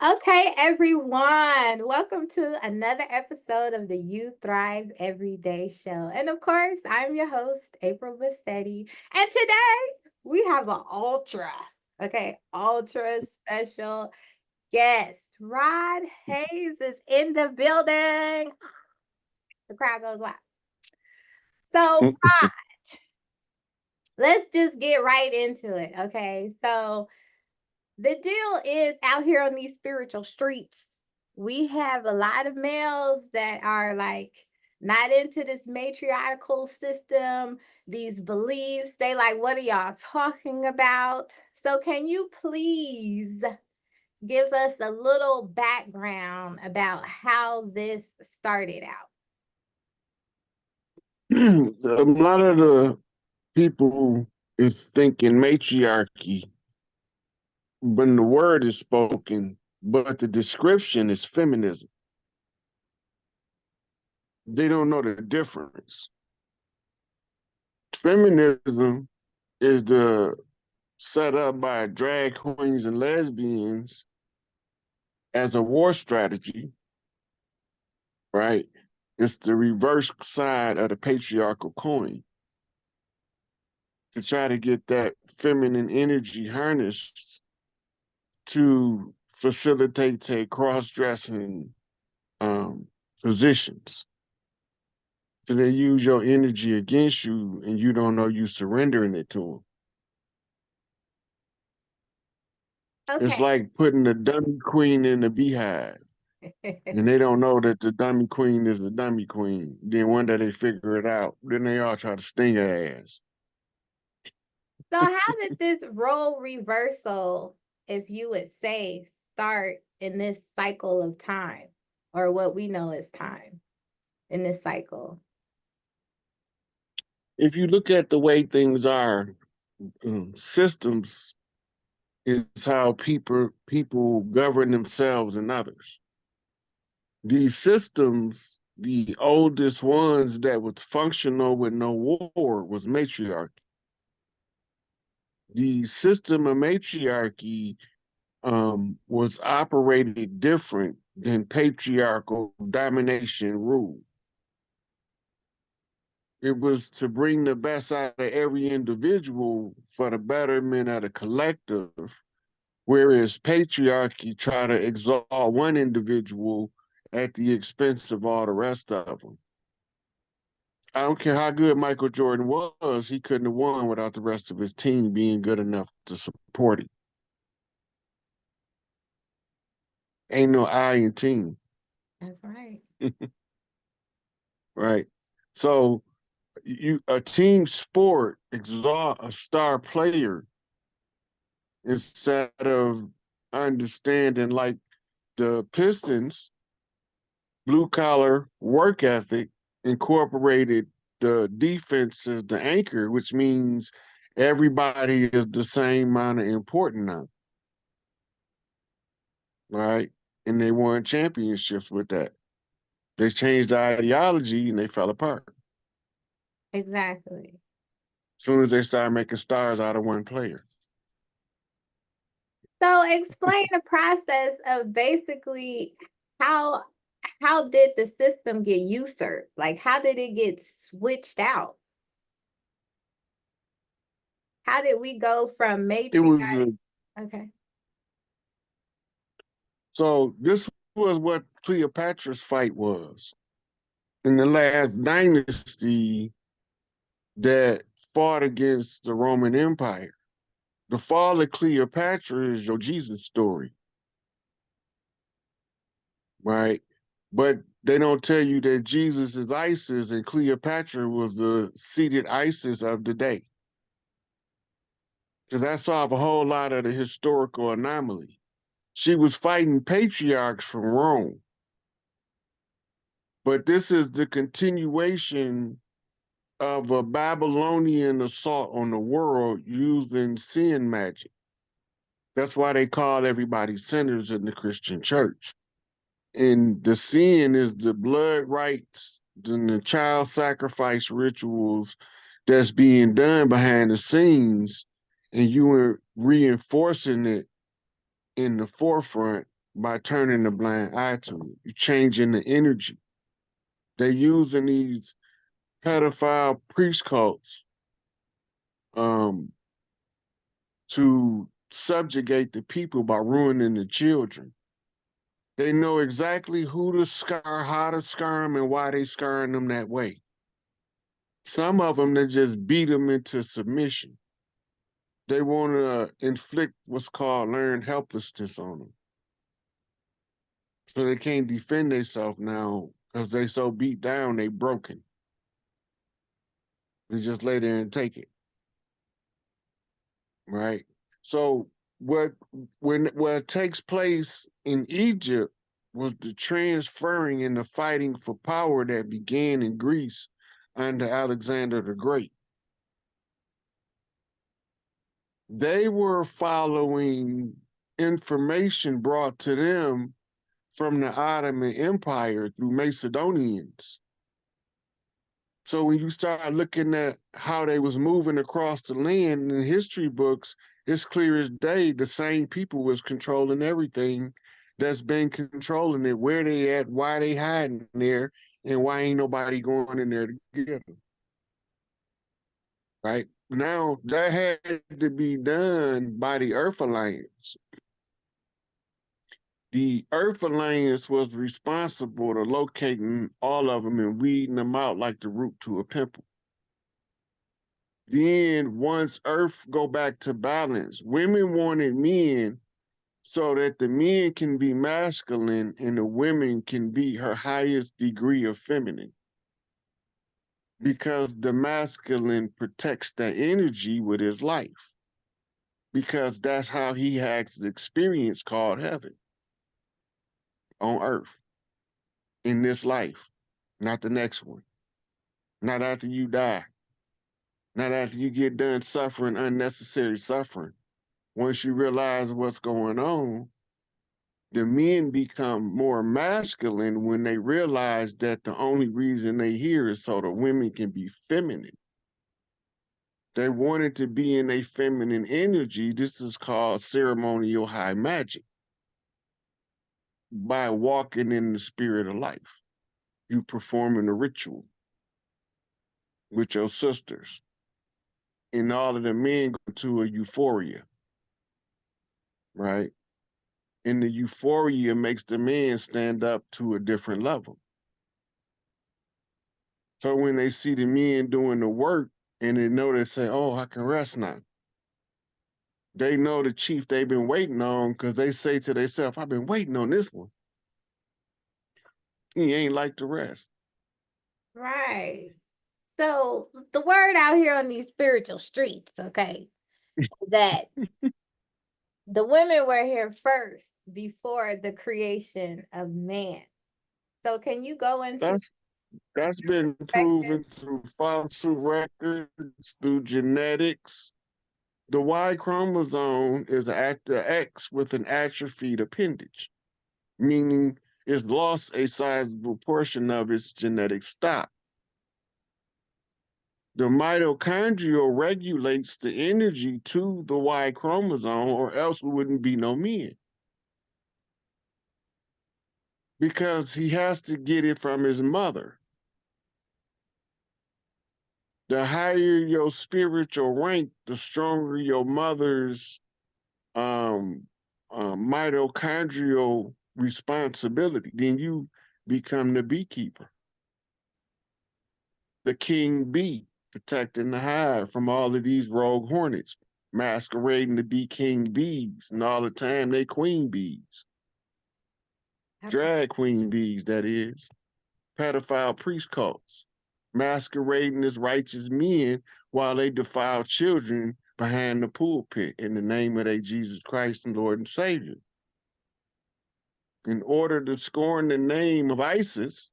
Okay, everyone, welcome to another episode of the You Thrive Everyday Show. And of course, I'm your host, April Bassette. And today we have an ultra special guest. Rod Hayes is in the building. The crowd goes wild. So, Rod, let's just get right into it. Okay, so the deal is out here on these spiritual streets, we have a lot of males that are like not into this matriarchal system, these beliefs. They like, what are y'all talking about? So, can you please give us a little background about how this started out? A lot of the people is thinking matriarchy when the word is spoken, but the description is feminism. They don't know the difference. Feminism is the set up by drag queens and lesbians as a war strategy, right? It's the reverse side of the patriarchal coin to try to get that feminine energy harnessed to facilitate a cross-dressing positions. So they use your energy against you and you don't know you surrendering it to them. It's Okay. like putting the dummy queen in the beehive and they don't know that the dummy queen is the dummy queen. Then one day they figure it out. Then they all try to sting her ass. So, how did this role reversal, if you would say, start in this cycle of time, or what we know as time in this cycle? If you look at the way things are, systems is how people govern themselves and others. These systems, the oldest ones that was functional with no war was matriarchy. The system of matriarchy was operated different than patriarchal domination rule. It was to bring the best out of every individual for the betterment of the collective, whereas patriarchy try to exalt one individual at the expense of all the rest of them. I don't care how good Michael Jordan was, he couldn't have won without the rest of his team being good enough to support him. Ain't no I in team. That's right. Right? So a team sport exalt a star player instead of understanding like the Pistons blue collar work ethic incorporated the defense as the anchor, which means everybody is the same amount of important now. Right? And they won championships with that. They changed the ideology and they fell apart. Exactly. As soon as they started making stars out of one player. So, explain the process of basically how how did the system get usurped? Like, how did it get switched out? How did we go from It was matriarch? Okay. so this was what Cleopatra's fight was. In the last dynasty that fought against the Roman Empire. The fall of Cleopatra is your Jesus story, right? But they don't tell you that Jesus is Isis and Cleopatra was the seated Isis of the day. Because that solved a whole lot of the historical anomaly. She was fighting patriarchs from Rome. But this is the continuation of a Babylonian assault on the world using sin magic. That's why they call everybody sinners in the Christian church. And the sin is the blood rites and the child sacrifice rituals that's being done behind the scenes, and you are reinforcing it in the forefront by turning a blind eye to it. You're changing the energy. They're using these pedophile priest cults to subjugate the people by ruining the children. They know exactly who to scar, how to scar them, and why they scarring them that way. Some of them, they just beat them into submission. They want to inflict what's called learned helplessness on them. So they can't defend themselves now because they so beat down, they broken. They just lay there and take it, right? So what takes place in Egypt was the transferring and the fighting for power that began in Greece under Alexander the Great. They were following information brought to them from the Ottoman Empire through Macedonians. So when you start looking at how they was moving across the land in history books, it's clear as day the same people was controlling everything that's been controlling it, where they at, why they hiding there, and why ain't nobody going in there to get them. Right? Now, that had to be done by the Earth Alliance. The Earth Alliance was responsible to locating all of them and weeding them out like the root to a pimple. Then once Earth go back to balance, women wanted men so that the men can be masculine and the women can be her highest degree of feminine. Because the masculine protects that energy with his life. Because that's how he has the experience called heaven on Earth in this life, not the next one, not after you die, not after you get done suffering unnecessary suffering. Once you realize what's going on, the men become more masculine when they realize that the only reason they here is so the women can be feminine. They wanted to be in a feminine energy. This is called ceremonial high magic. By walking in the spirit of life, you performing a ritual with your sisters. And all of the men go to a euphoria, right? And the euphoria makes the man stand up to a different level. So when they see the men doing the work and they know, they say, oh, I can rest now. They know the chief they've been waiting on because they say to themselves, I've been waiting on this one. He ain't like the rest. Right. So the word out here on these spiritual streets, okay, that the women were here first before the creation of man. So can you go into That's been proven through fossil records, through genetics. The Y chromosome is the X with an atrophied appendage, meaning it's lost a sizable portion of its genetic stock. The mitochondrial regulates the energy to the Y chromosome, or else we wouldn't be no men. Because he has to get it from his mother. The higher your spiritual rank, the stronger your mother's mitochondrial responsibility. Then you become the beekeeper, the king bee, protecting the hive from all of these rogue hornets, masquerading to be king bees, and all the time they queen bees. Drag queen bees, that is. Pedophile priest cults, masquerading as righteous men while they defile children behind the pulpit in the name of their Jesus Christ and Lord and Savior. In order to scorn the name of ISIS,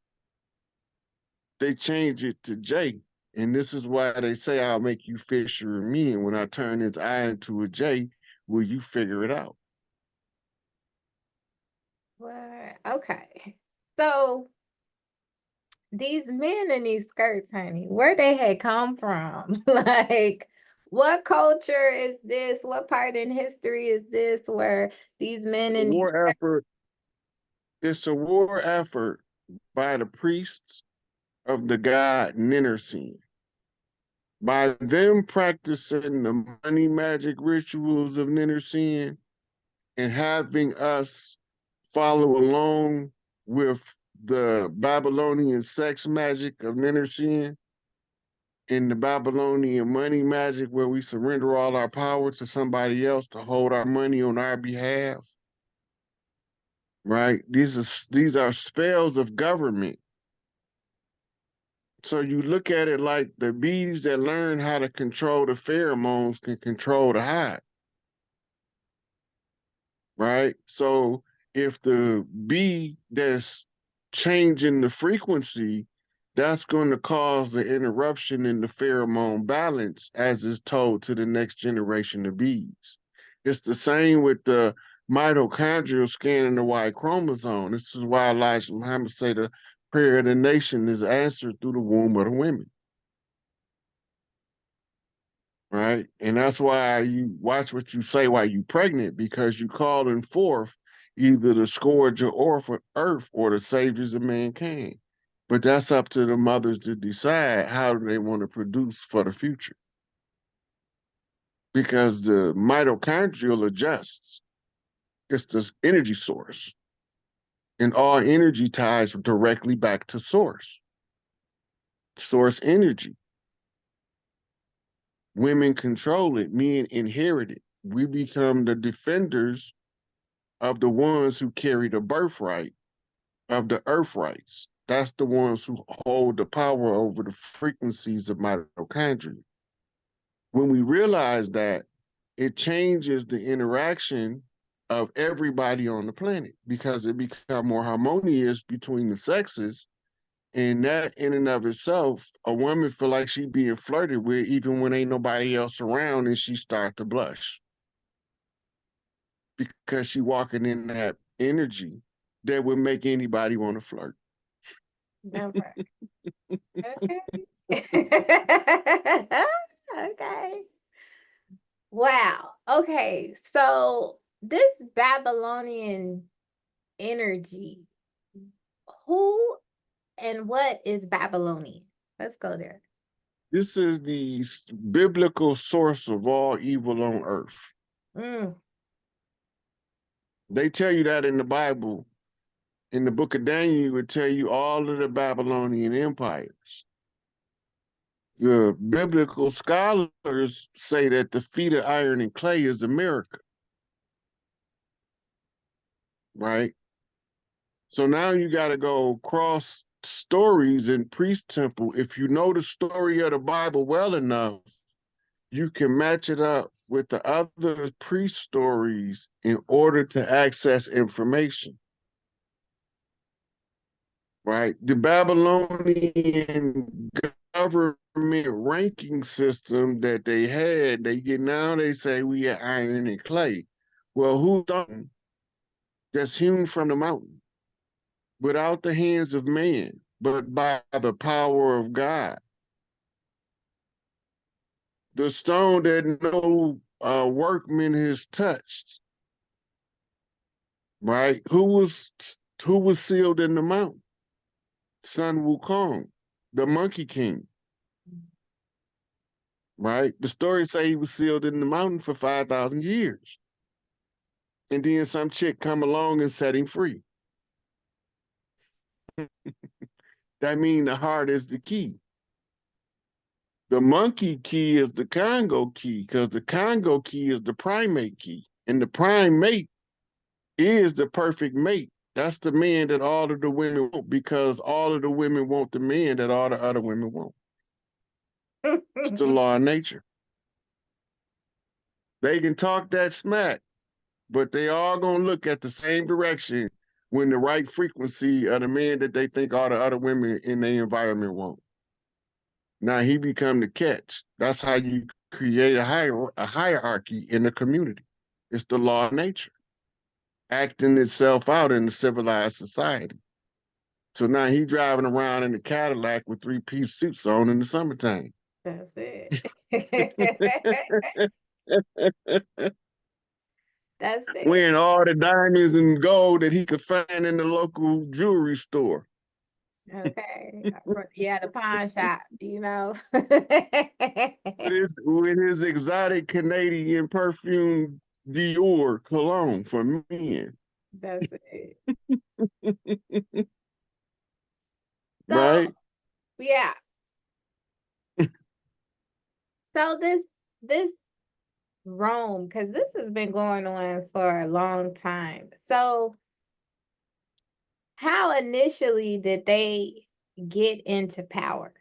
they change it to J. And this is why they say, I'll make you fisher of men. When I turn this I into a J, will you figure it out? well, okay. So these men in these skirts, honey, where they had come from? Like, what culture is this? What part in history is this where these men in War effort. It's a war effort by the priests of the god Ninursin. By them practicing the money magic rituals of Ninursin and having us follow along with the Babylonian sex magic of Ninursin and the Babylonian money magic where we surrender all our power to somebody else to hold our money on our behalf. Right? These are spells of government. So you look at it like the bees that learn how to control the pheromones can control the hive. Right? So if the bee that's changing the frequency, that's going to cause the interruption in the pheromone balance as is told to the next generation of bees. It's the same with the mitochondrial scanning the Y chromosome. This is why Elijah Muhammad say the prayer of the nation is answered through the womb of the women. Right? And that's why you watch what you say while you're pregnant, because you calling forth either the scourge of earth or the saviors of mankind. But that's up to the mothers to decide how they want to produce for the future. Because the mitochondrial adjusts. It's the energy source. And all energy ties directly back to source. Source energy. Women control it, men inherit it. We become the defenders of the ones who carry the birthright of the earth rights. That's the ones who hold the power over the frequencies of mitochondria. When we realize that, it changes the interaction of everybody on the planet because it becomes more harmonious between the sexes. And that in and of itself, a woman feel like she being flirted with even when ain't nobody else around and she start to blush because she walking in that energy that would make anybody want to flirt. Never. Okay. Okay. Wow. Okay. So this Babylonian energy, who and what is Babylonian? Let's go there. This is the biblical source of all evil on earth. Mm. They tell you that in the Bible. In the book of Daniel, it would tell you all of the Babylonian empires. The biblical scholars say that the feat of iron and clay is America, right? So now you got to go cross stories in Priest Temple. If you know the story of the Bible well enough, you can match it up with the other priest stories in order to access information. Right? The Babylonian government ranking system that they had, they say we had iron and clay. Well, who done that's hewn from the mountain without the hands of man, but by the power of God? The stone that no workman has touched, right? Who was sealed in the mountain? Sun Wukong, the Monkey King. Right? The stories say he was sealed in the mountain for 5,000 years. And then some chick come along and set him free. That means the heart is the key. The monkey key is the Congo key because the Congo key is the primate key. And the primate is the perfect mate. That's the man that all of the women want because all of the women want the man that all the other women want. It's the law of nature. They can talk that smack, but they all gonna look at the same direction when the right frequency of the man that they think all the other women in their environment want. Now he become the catch. That's how you create a hierarchy in the community. It's the law of nature, acting itself out in a civilized society. So now he driving around in a Cadillac with three-piece suits on in the summertime. That's it. That's it. Wearing all the diamonds and gold that he could find in the local jewelry store. Okay. Yeah, the pawn shop, you know. With his exotic Canadian perfume Dior cologne for men. That's it. So, Right? yeah. So this Rome, because this has been going on for a long time. So, how initially did they get into power?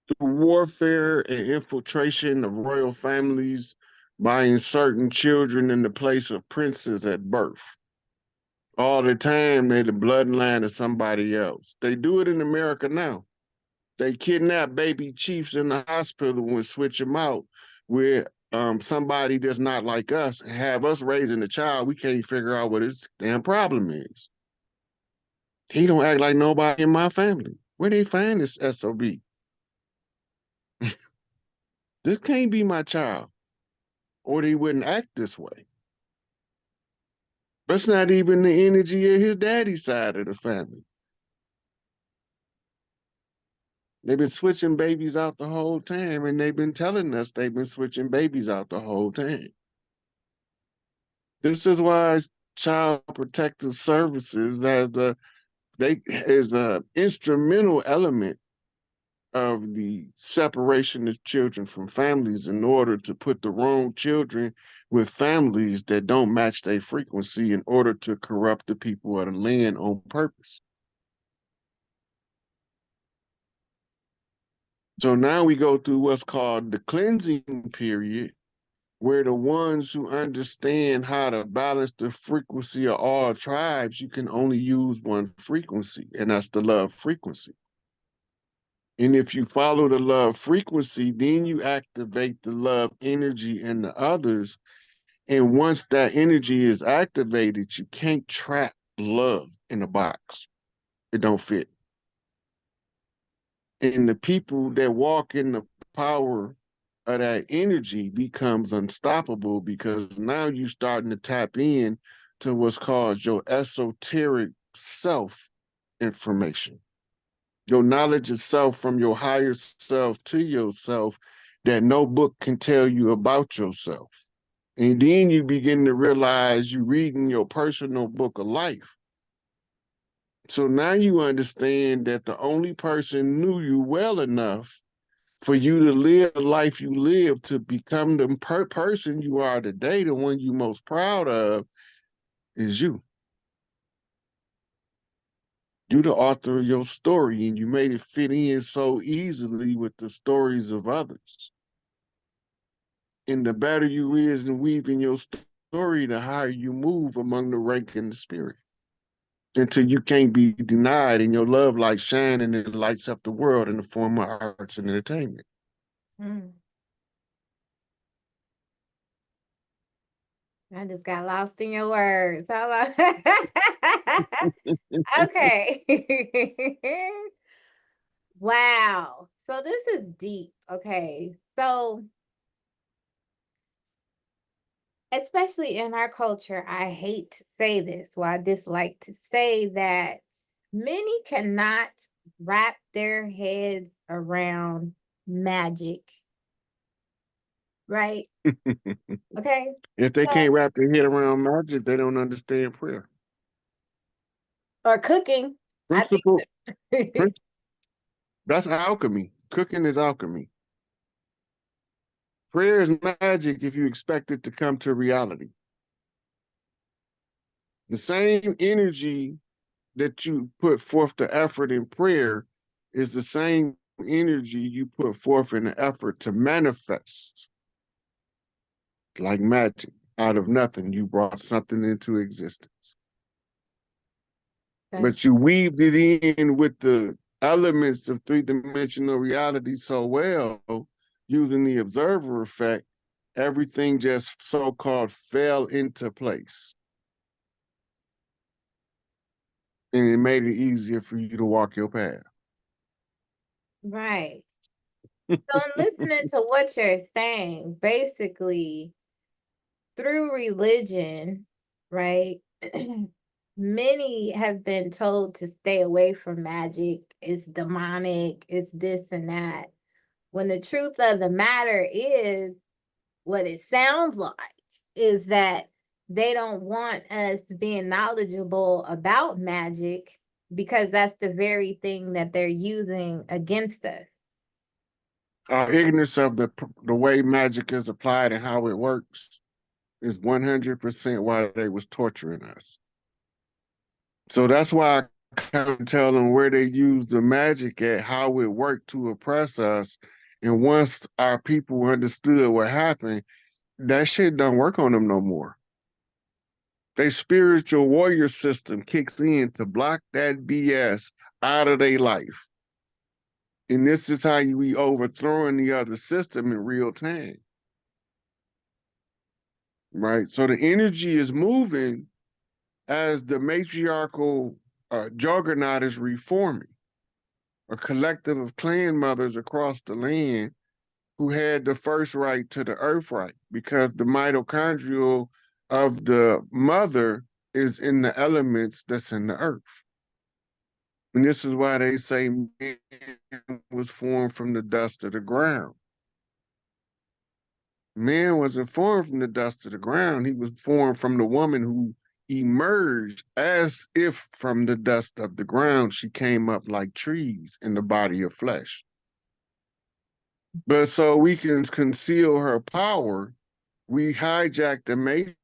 Through warfare and infiltration of royal families by inserting children in the place of princes at birth. All the time, they're the bloodline of somebody else. They do it in America now. They kidnap baby chiefs in the hospital and switch them out with somebody that's not like us and have us raising a child. We can't figure out what his damn problem is. He don't act like nobody in my family. Where they find this SOB? This can't be my child, or they wouldn't act this way. That's not even the energy of his daddy's side of the family. They've been switching babies out the whole time, and they've been telling us they've been switching babies out the whole time. This is why Child Protective Services is a instrumental element of the separation of children from families in order to put the wrong children with families that don't match their frequency in order to corrupt the people of the land on purpose. So now we go through what's called the cleansing period, where the ones who understand how to balance the frequency of all tribes, you can only use one frequency, and that's the love frequency. And if you follow the love frequency, then you activate the love energy in the others. And once that energy is activated, you can't trap love in a box. It don't fit. And the people that walk in the power of that energy becomes unstoppable, because now you're starting to tap in to what's called your esoteric self information, your knowledge of self from your higher self to yourself that no book can tell you about yourself. And then you begin to realize you're reading your personal book of life. So now you understand that the only person knew you well enough for you to live the life you live, to become the person you are today, the one you're most proud of, is you. You're the author of your story, and you made it fit in so easily with the stories of others. And the better you is in weaving your story, the higher you move among the rank and the spirit, until you can't be denied, and your love light shine and it lights up the world in the form of arts and entertainment. Mm. I just got lost in your words. Okay. Wow. So this is deep. Okay. So, especially in our culture, I hate to say this, or I dislike to say that many cannot wrap their heads around magic, right? Okay. If they So, can't wrap their head around magic, they don't understand prayer. or cooking. I Principle, think prin- that's alchemy. Cooking is alchemy. Prayer is magic if you expect it to come to reality. The same energy that you put forth the effort in prayer is the same energy you put forth in the effort to manifest. Like magic, out of nothing, you brought something into existence. that's But you weaved it in with the elements of three-dimensional reality so well, using the observer effect, everything just so-called fell into place. And it made it easier for you to walk your path. right. So, in listening to what you're saying, basically, through religion, right? Many have been told to stay away from magic. It's demonic, it's this and that. When the truth of the matter is, what it sounds like is that they don't want us being knowledgeable about magic because that's the very thing that they're using against us. Our ignorance of the way magic is applied and how it works is 100% why they was torturing us. So that's why I kind of tell them where they use the magic at, how it worked to oppress us. And once our people understood what happened, that shit don't work on them no more. Their spiritual warrior system kicks in to block that BS out of their life. And this is how you be overthrowing the other system in real time. Right? So the energy is moving as the matriarchal juggernaut is reforming. A collective of clan mothers across the land who had the first right to the earth right, because the mitochondrial of the mother is in the elements that's in the earth. And this is why they say man was formed from the dust of the ground. Man wasn't formed from the dust of the ground. He was formed from the woman who emerged as if from the dust of the ground. She came up like trees in the body of flesh. But so we can conceal her power, we hijack the mate,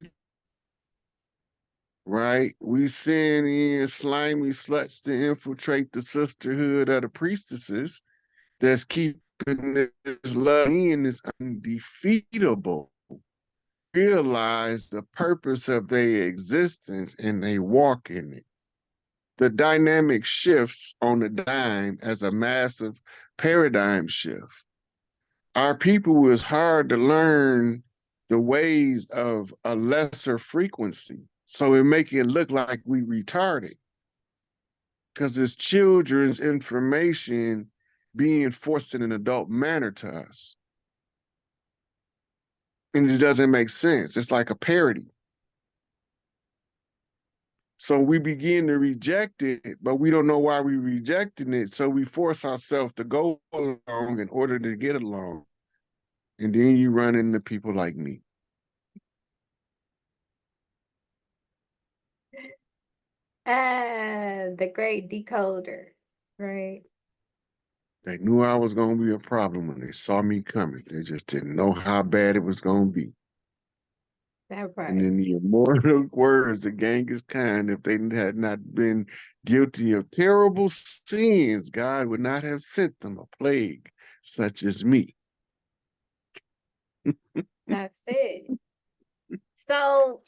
right? We send in slimy sluts to infiltrate the sisterhood of the priestesses that's keeping this love in is undefeatable. Realize the purpose of their existence and they walk in it. The dynamic shifts on the dime as a massive paradigm shift. Our people is hard to learn the ways of a lesser frequency. So it make it look like we retarded because it's children's information being forced in an adult manner to us. And it doesn't make sense. It's like a parody. So we begin to reject it, but we don't know why we're rejecting it. So we force ourselves to go along in order to get along. And then you run into people like me. The great decoder, right? They knew I was going to be a problem when they saw me coming. They just didn't know how bad it was going to be. That part. And in the immortal words of Genghis Khan, if they had not been guilty of terrible sins, God would not have sent them a plague such as me. That's it. So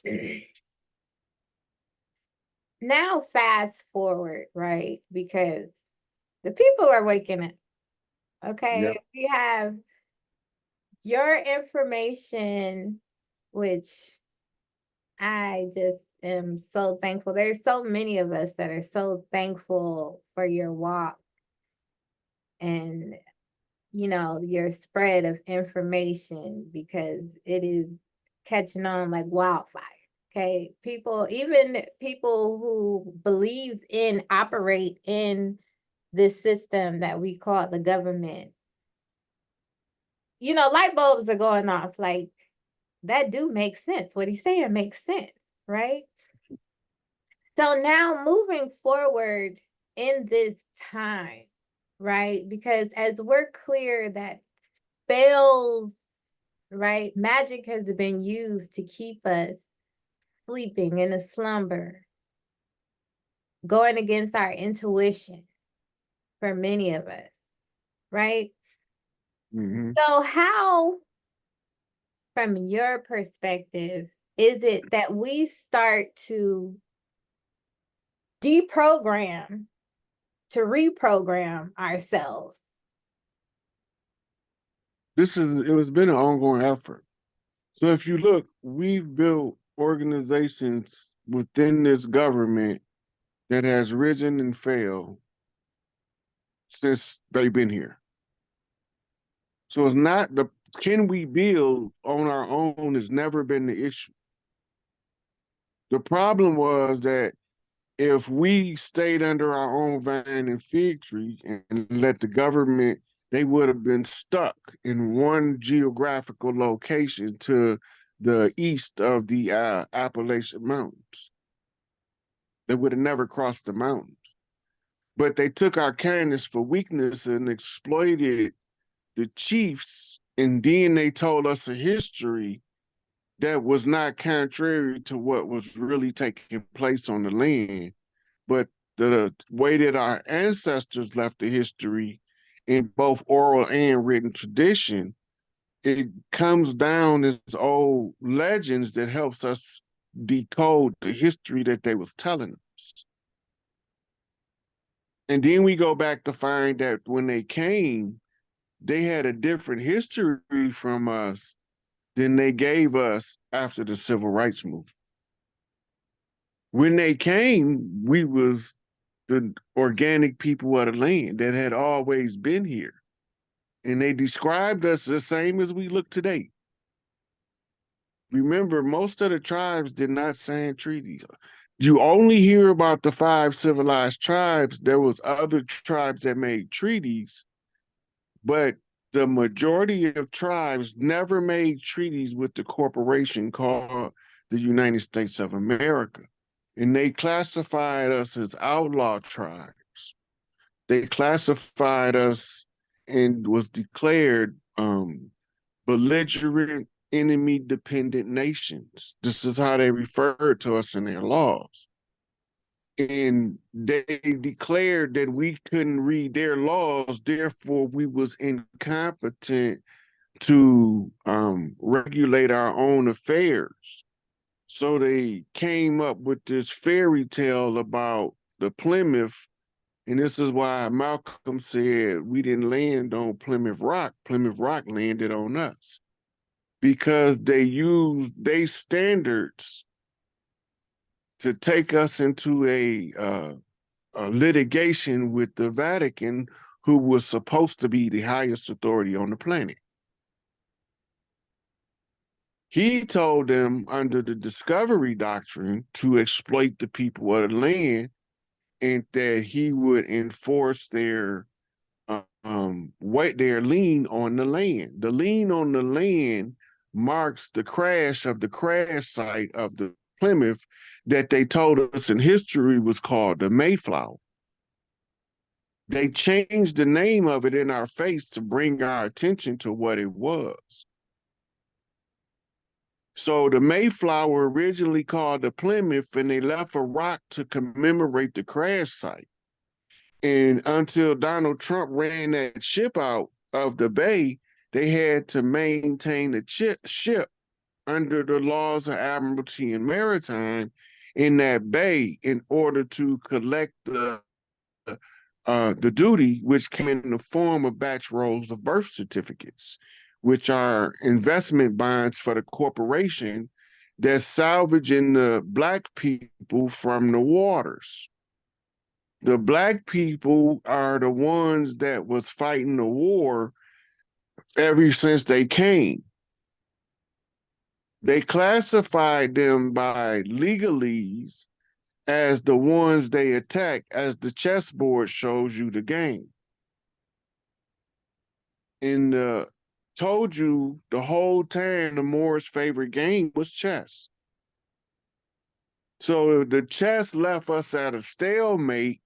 now fast forward, right? Because the people are waking up. Okay. Yep. We have your information, which I just am so thankful. There's so many of us that are so thankful for your walk and, you know, your spread of information because it is catching on like wildfire. Okay. People, even people who believe in, operate in this system that we call the government, you know, light bulbs are going off. Like, that do make sense. What he's saying makes sense, right? So now moving forward in this time, right? Because as we're clear that spells, right, magic has been used to keep us sleeping in a slumber, going against our intuition for many of us, right? Mm-hmm. So, how, from your perspective, is it that we start to deprogram to reprogram ourselves? It was been an ongoing effort. So if you look, we've built organizations within this government that has risen and failed since they've been here. So it's not can we build on our own has never been the issue. The problem was that if we stayed under our own vine and fig tree and let the government, they would have been stuck in one geographical location to the east of the Appalachian Mountains. They would have never crossed the mountains. But they took our kindness for weakness and exploited the chiefs, and then they told us a history that was not contrary to what was really taking place on the land, but the way that our ancestors left the history in both oral and written tradition, it comes down as old legends that helps us decode the history that they was telling us. And then we go back to find that when they came, they had a different history from us than they gave us after the civil rights movement. When they came, we was the organic people of the land that had always been here. And they described us the same as we look today. Remember, most of the tribes did not sign treaties. You only hear about the 5 civilized tribes. There was other tribes that made treaties, but the majority of tribes never made treaties with the corporation called the United States of America. And they classified us as outlaw tribes. They classified us and was declared belligerent, enemy-dependent nations. This is how they referred to us in their laws. And they declared that we couldn't read their laws, therefore we was incompetent to regulate our own affairs. So they came up with this fairy tale about the Plymouth, and this is why Malcolm said we didn't land on Plymouth Rock landed on us, because they used their standards to take us into a litigation with the Vatican, who was supposed to be the highest authority on the planet. He told them under the discovery doctrine to exploit the people of the land, and that he would enforce their lien on the land. The lien on the land marks the crash site of the Plymouth that they told us in history was called the Mayflower. They changed the name of it in our face to bring our attention to what it was. So the Mayflower originally called the Plymouth, and they left a rock to commemorate the crash site. And until Donald Trump ran that ship out of the bay, they had to maintain the ship under the laws of admiralty and maritime in that bay in order to collect the duty, which came in the form of batch rolls of birth certificates, which are investment bonds for the corporation that's salvaging the Black people from the waters. The Black people are the ones that was fighting the war ever since they came. They classified them by legalese as the ones they attack, as the chessboard shows you the game. And told you the whole time the Moors' favorite game was chess. So the chess left us at a stalemate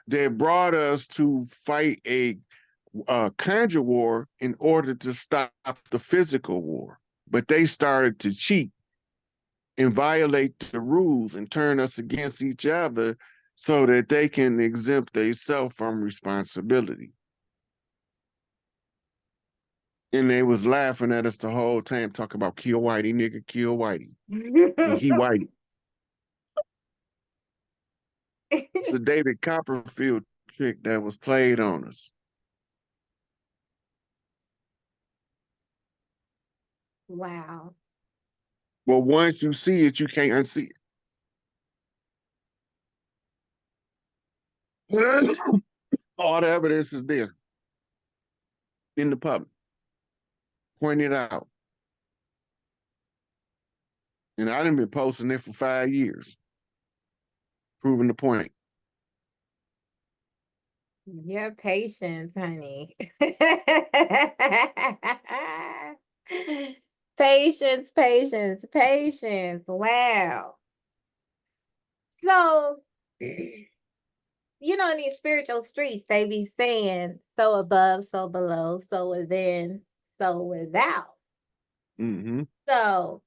that brought us to fight a conjure war in order to stop the physical war. But they started to cheat and violate the rules and turn us against each other so that they can exempt themselves from responsibility. And they was laughing at us the whole time, talking about kill Whitey, nigga, kill Whitey. And he white. It's a David Copperfield trick that was played on us. Wow. But once you see it, you can't unsee it. All the evidence is there in the public. Point it out. And I done been posting it for 5 years, proving the point. Your patience, honey. Patience, patience, patience. Wow. So, you know, in these spiritual streets, they be saying, so above, so below, so within, so without. Mm-hmm. So,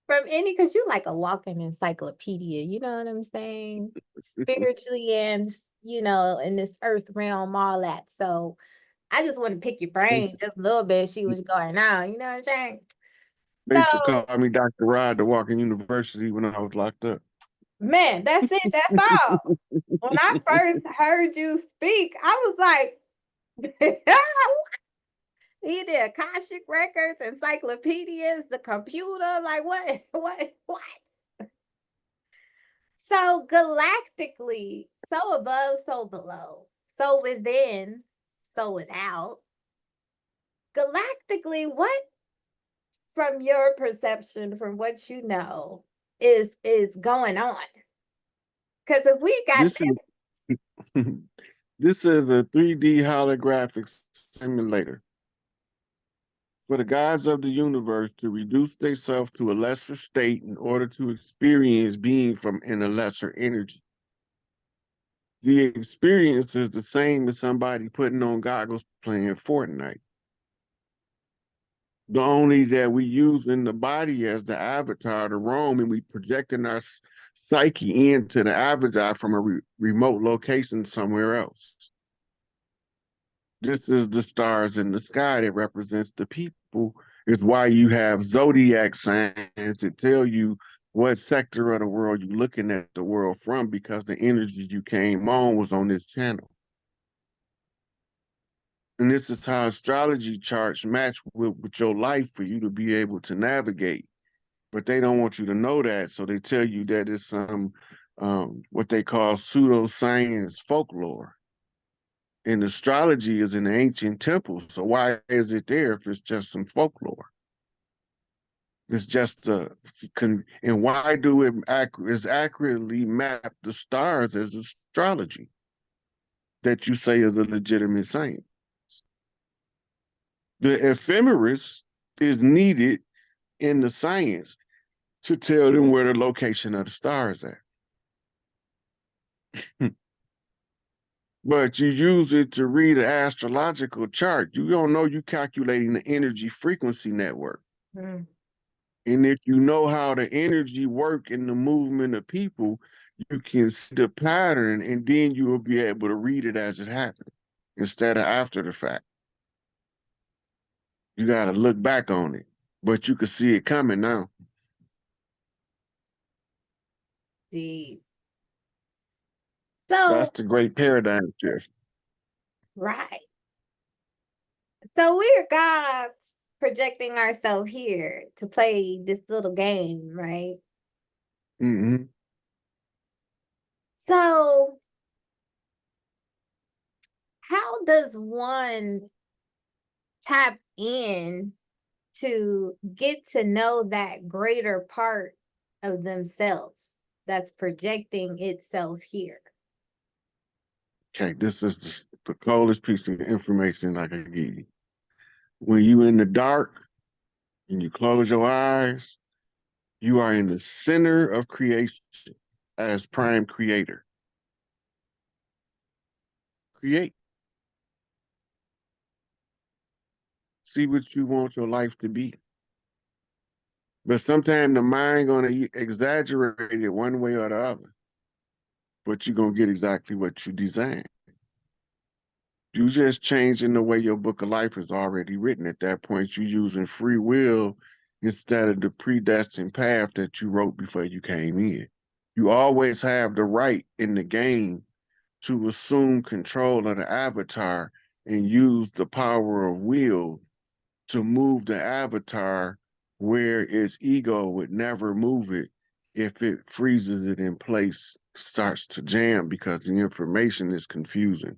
from any, because you're like a walking encyclopedia, you know what I'm saying? Spiritually and, you know, in this earth realm, all that. So, I just want to pick your brain just a little bit, see what's going on. You know what I'm saying? They used to So, call me Dr. Rod to walk in university when I was locked up. man, that's it. That's all. When I first heard you speak, I was like, he did Akashic records, encyclopedias, the computer. Like, what? What? So, galactically, so above, so below, so within, so without. Galactically, what from your perception, from what you know, is going on? Because if we got This is this is a 3D holographic simulator for the gods of the universe to reduce themselves to a lesser state in order to experience being from in a lesser energy. The experience is the same as somebody putting on goggles playing Fortnite. The only that we using the body as the avatar to roam, and we projecting our psyche into the avatar from a remote location somewhere else. This is the stars in the sky that represents the people. Is why you have zodiac signs that tell you what sector of the world you're looking at the world from, because the energy you came on was on this channel. And this is how astrology charts match with your life for you to be able to navigate. But they don't want you to know that, so they tell you that it's some what they call pseudoscience folklore. And astrology is an ancient temple, so why is it there if it's just some folklore? It's just and why do it accurately map the stars as astrology that you say is a legitimate science? The ephemeris is needed in the science to tell them where the location of the stars at. But you use it to read an astrological chart. You don't know you calculating the energy frequency network. Mm. And if you know how the energy work in the movement of people, you can see the pattern, and then you will be able to read it as it happened instead of after the fact. You got to look back on it, but you can see it coming now. deep. That's So, the great paradigm shift. right. So we're gods projecting ourselves here to play this little game, right? Mm-hmm. So, how does one tap in to get to know that greater part of themselves that's projecting itself here? Okay, this is the coldest piece of information I can give you. When you in the dark and you close your eyes, you are in the center of creation as prime creator. Create. See what you want your life to be. But sometimes the mind gonna exaggerate it one way or the other. But you're gonna get exactly what you design. You just changing the way your book of life is already written. At that point, you're using free will instead of the predestined path that you wrote before you came in. You always have the right in the game to assume control of the avatar and use the power of will to move the avatar where its ego would never move it if it freezes it in place, starts to jam because the information is confusing.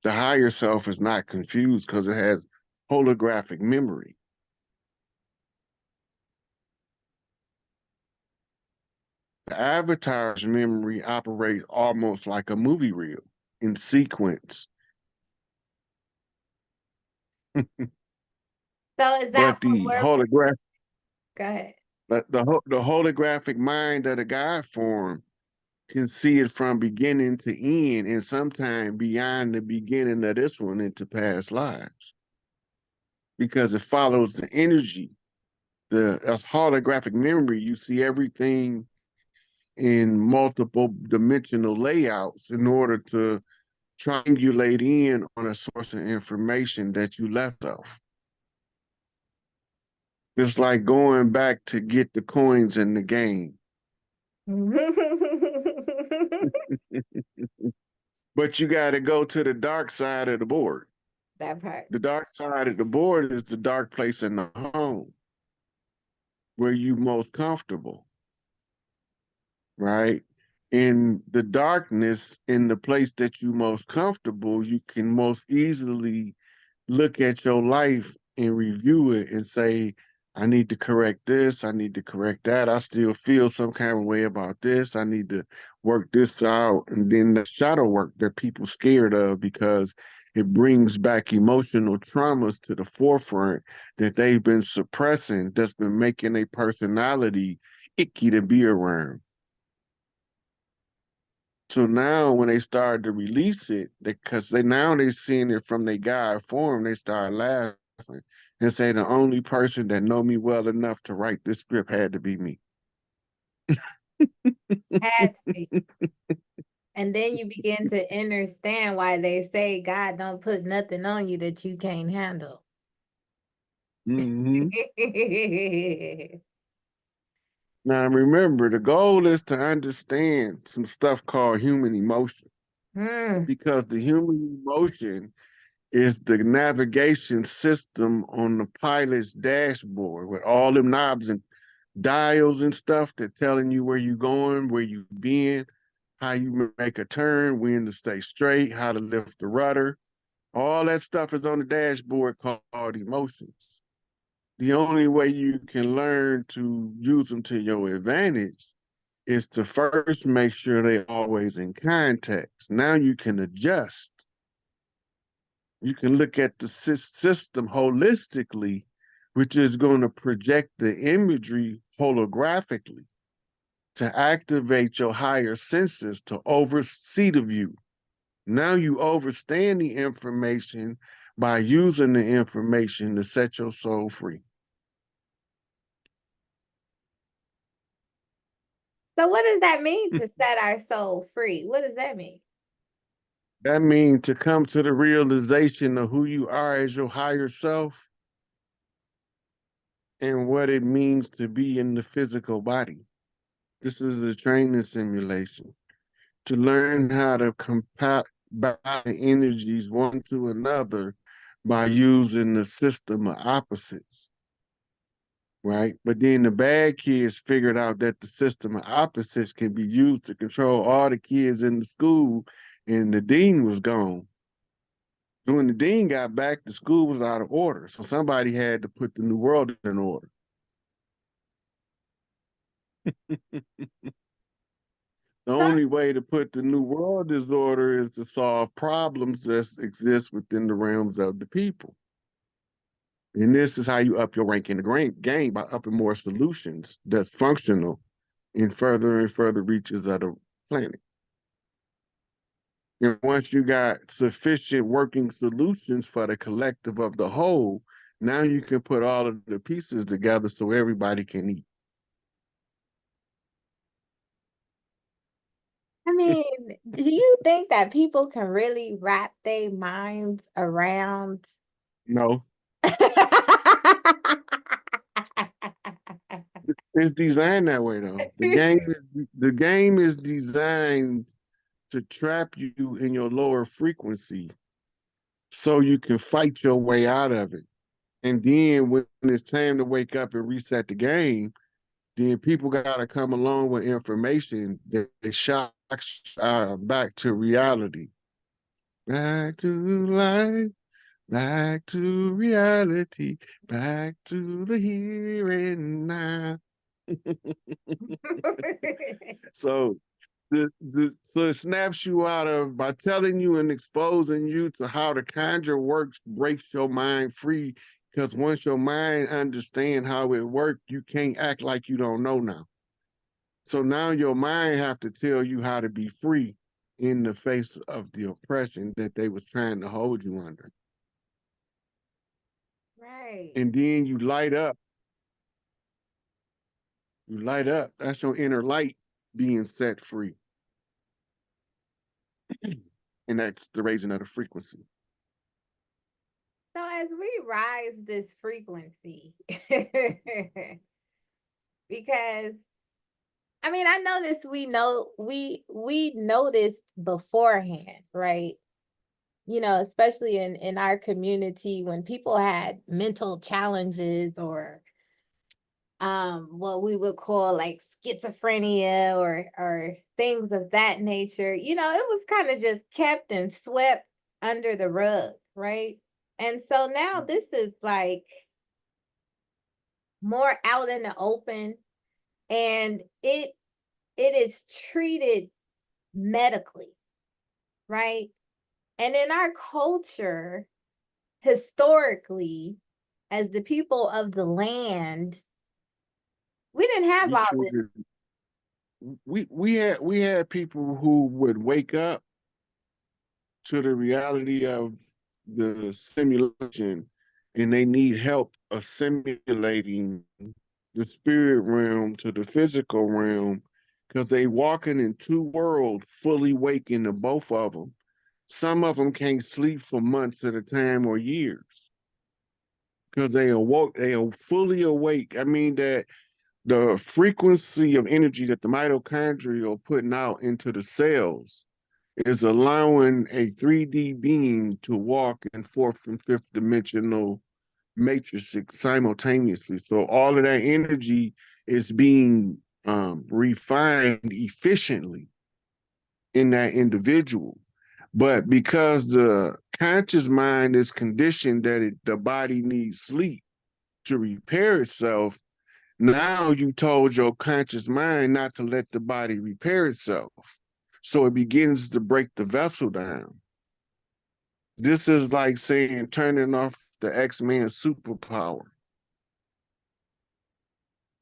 The higher self is not confused because it has holographic memory. The avatar's memory operates almost like a movie reel in sequence. So is that But what the we're, holographic, go ahead. the holographic mind of the God form can see it from beginning to end and sometime beyond the beginning of this one into past lives because it follows the energy. The holographic memory, you see everything in multiple dimensional layouts in order to triangulate in on a source of information that you left off. It's like going back to get the coins in the game. But you got to go to the dark side of the board. That part. The dark side of the board is the dark place in the home where you most comfortable, right? In the darkness, in the place that you most comfortable, you can most easily look at your life and review it and say, I need to correct this, I need to correct that. I still feel some kind of way about this. I need to work this out. And then the shadow work that people scared of because it brings back emotional traumas to the forefront that they've been suppressing, that's been making a personality icky to be around. So now when they started to release it, because they seeing it from their God form, they start laughing and say the only person that know me well enough to write this script had to be me. Had to be. And then you begin to understand why they say God don't put nothing on you that you can't handle. Mm-hmm. Now remember, the goal is to understand some stuff called human emotion, Mm. because the human emotion is the navigation system on the pilot's dashboard with all them knobs and dials and stuff that telling you where you going, where you been, how you make a turn, when to stay straight, how to lift the rudder. All that stuff is on the dashboard called emotions. The only way you can learn to use them to your advantage is to first make sure they're always in context. Now you can adjust. You can look at the system holistically, which is going to project the imagery holographically to activate your higher senses to oversee the view. Now you understand the information by using the information to set your soul free. So what does that mean to set our soul free? What does that mean? That means to come to the realization of who you are as your higher self and what it means to be in the physical body. This is a training simulation to learn how to compile energies one to another by using the system of opposites, right? But then the bad kids figured out that the system of opposites can be used to control all the kids in the school, and the dean was gone. When the dean got back, the school was out of order. So somebody had to put the new world in order. The only way to put the new world in order is to solve problems that exist within the realms of the people. And this is how you up your rank in the game, by upping more solutions that's functional in further and further reaches of the planet. And once you got sufficient working solutions for the collective of the whole, now you can put all of the pieces together so everybody can eat. I mean, do you think that people can really wrap their minds around? No, it's designed that way though. The game is designed to trap you in your lower frequency so you can fight your way out of it. And then when it's time to wake up and reset the game, then people got to come along with information that shocks back to reality. back to life, back to reality, back to the here and now. So so it snaps you out of, by telling you and exposing you to how the conjure works, breaks your mind free. Because once your mind understand how it works, you can't act like you don't know now. So now your mind have to tell you how to be free in the face of the oppression that they was trying to hold you under. Right. And then you light up. You light up. That's your inner light being set free. And that's the raising of the frequency. So as we rise this frequency, because I mean, I noticed we noticed beforehand, right? You know, especially in our community when people had mental challenges or what we would call like schizophrenia or things of that nature, you know, it was kind of just kept and swept under the rug, right? And so now this is like more out in the open, and it is treated medically, right? And in our culture, historically, as the people of the land, we didn't have You all sure this. did. We had people who would wake up to the reality of the simulation, and they need help assimilating the spirit realm to the physical realm, because they walking in two worlds fully waking to both of them. Some of them can't sleep for months at a time or years because they are fully awake. I mean, that the frequency of energy that the mitochondria are putting out into the cells is allowing a 3D being to walk in fourth and fifth dimensional matrices simultaneously. So all of that energy is being refined efficiently in that individual. But because the conscious mind is conditioned that the body needs sleep to repair itself, now you told your conscious mind not to let the body repair itself. So it begins to break the vessel down. This is like saying turning off the X-Men superpower.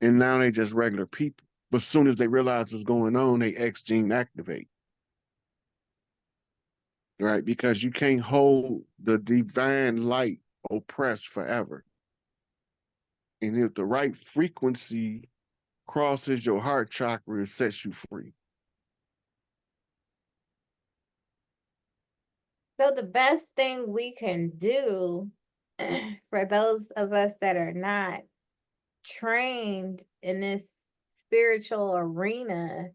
And now they just regular people. But as soon as they realize what's going on, they X gene activate. Right? Because you can't hold the divine light oppressed forever. And if the right frequency crosses your heart chakra, it sets you free. So the best thing we can do for those of us that are not trained in this spiritual arena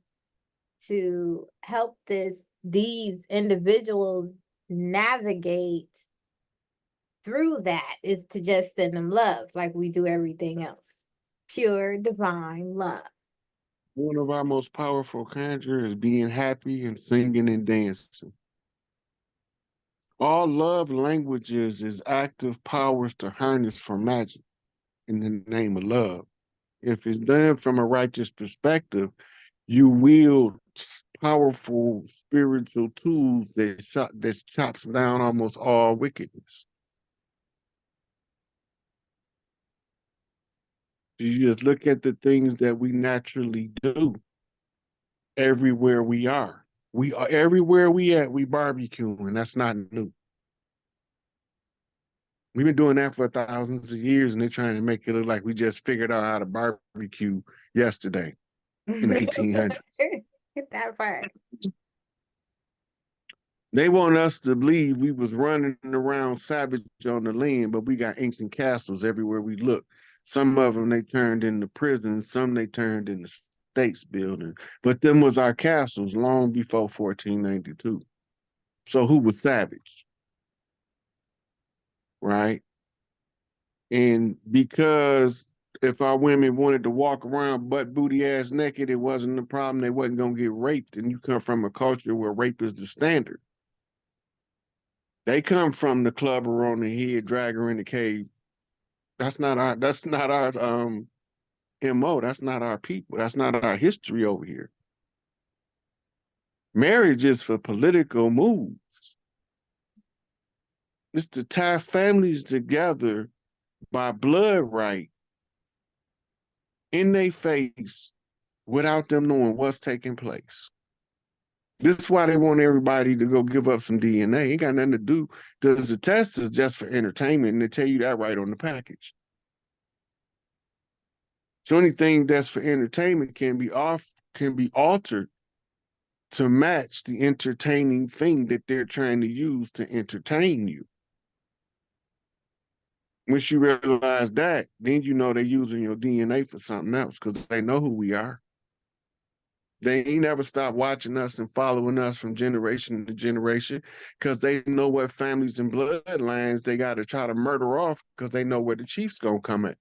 to help these individuals navigate through that is to just send them love like we do everything else. Pure divine love. One of our most powerful conjure is being happy and singing and dancing. All love languages is active powers to harness for magic in the name of love. If it's done from a righteous perspective, you wield powerful spiritual tools that chops down almost all wickedness. You just look at the things that we naturally do everywhere we are. We are everywhere we at, we barbecue, and that's not new. We've been doing that for thousands of years, and they're trying to make it look like we just figured out how to barbecue yesterday in the 1800s. That part. They want us to believe we was running around savage on the land, but we got ancient castles everywhere we look. Some of them they turned into prisons, some they turned into states building. But them was our castles long before 1492. So who was savage, right? And because if our women wanted to walk around butt booty ass naked, it wasn't a problem. They wasn't gonna get raped. And you come from a culture where rape is the standard. They come from the clubber on the head, drag her in the cave. That's not our MO. That's not our people. That's not our history over here. Marriage is for political moves. It's to tie families together by blood right in their face without them knowing what's taking place. This is why they want everybody to go give up some DNA. Ain't got nothing to do. The test is just for entertainment, and they tell you that right on the package. So anything that's for entertainment can be altered to match the entertaining thing that they're trying to use to entertain you. Once you realize that, then you know they're using your DNA for something else because they know who we are. They ain't never stopped watching us and following us from generation to generation because they know what families and bloodlines they got to try to murder off because they know where the chief's going to come at.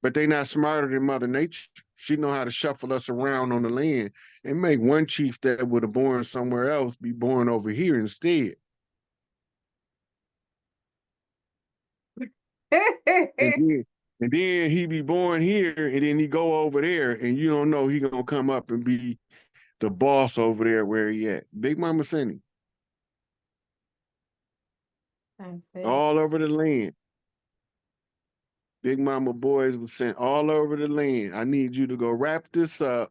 But they not smarter than Mother Nature. She know how to shuffle us around on the land and make one chief that would have born somewhere else be born over here instead. And then he be born here, and then he go over there, and you don't know he gonna come up and be the boss over there where he at. Big Mama Cindy. All over the land. Big Mama boys was sent all over the land. I need you to go wrap this up,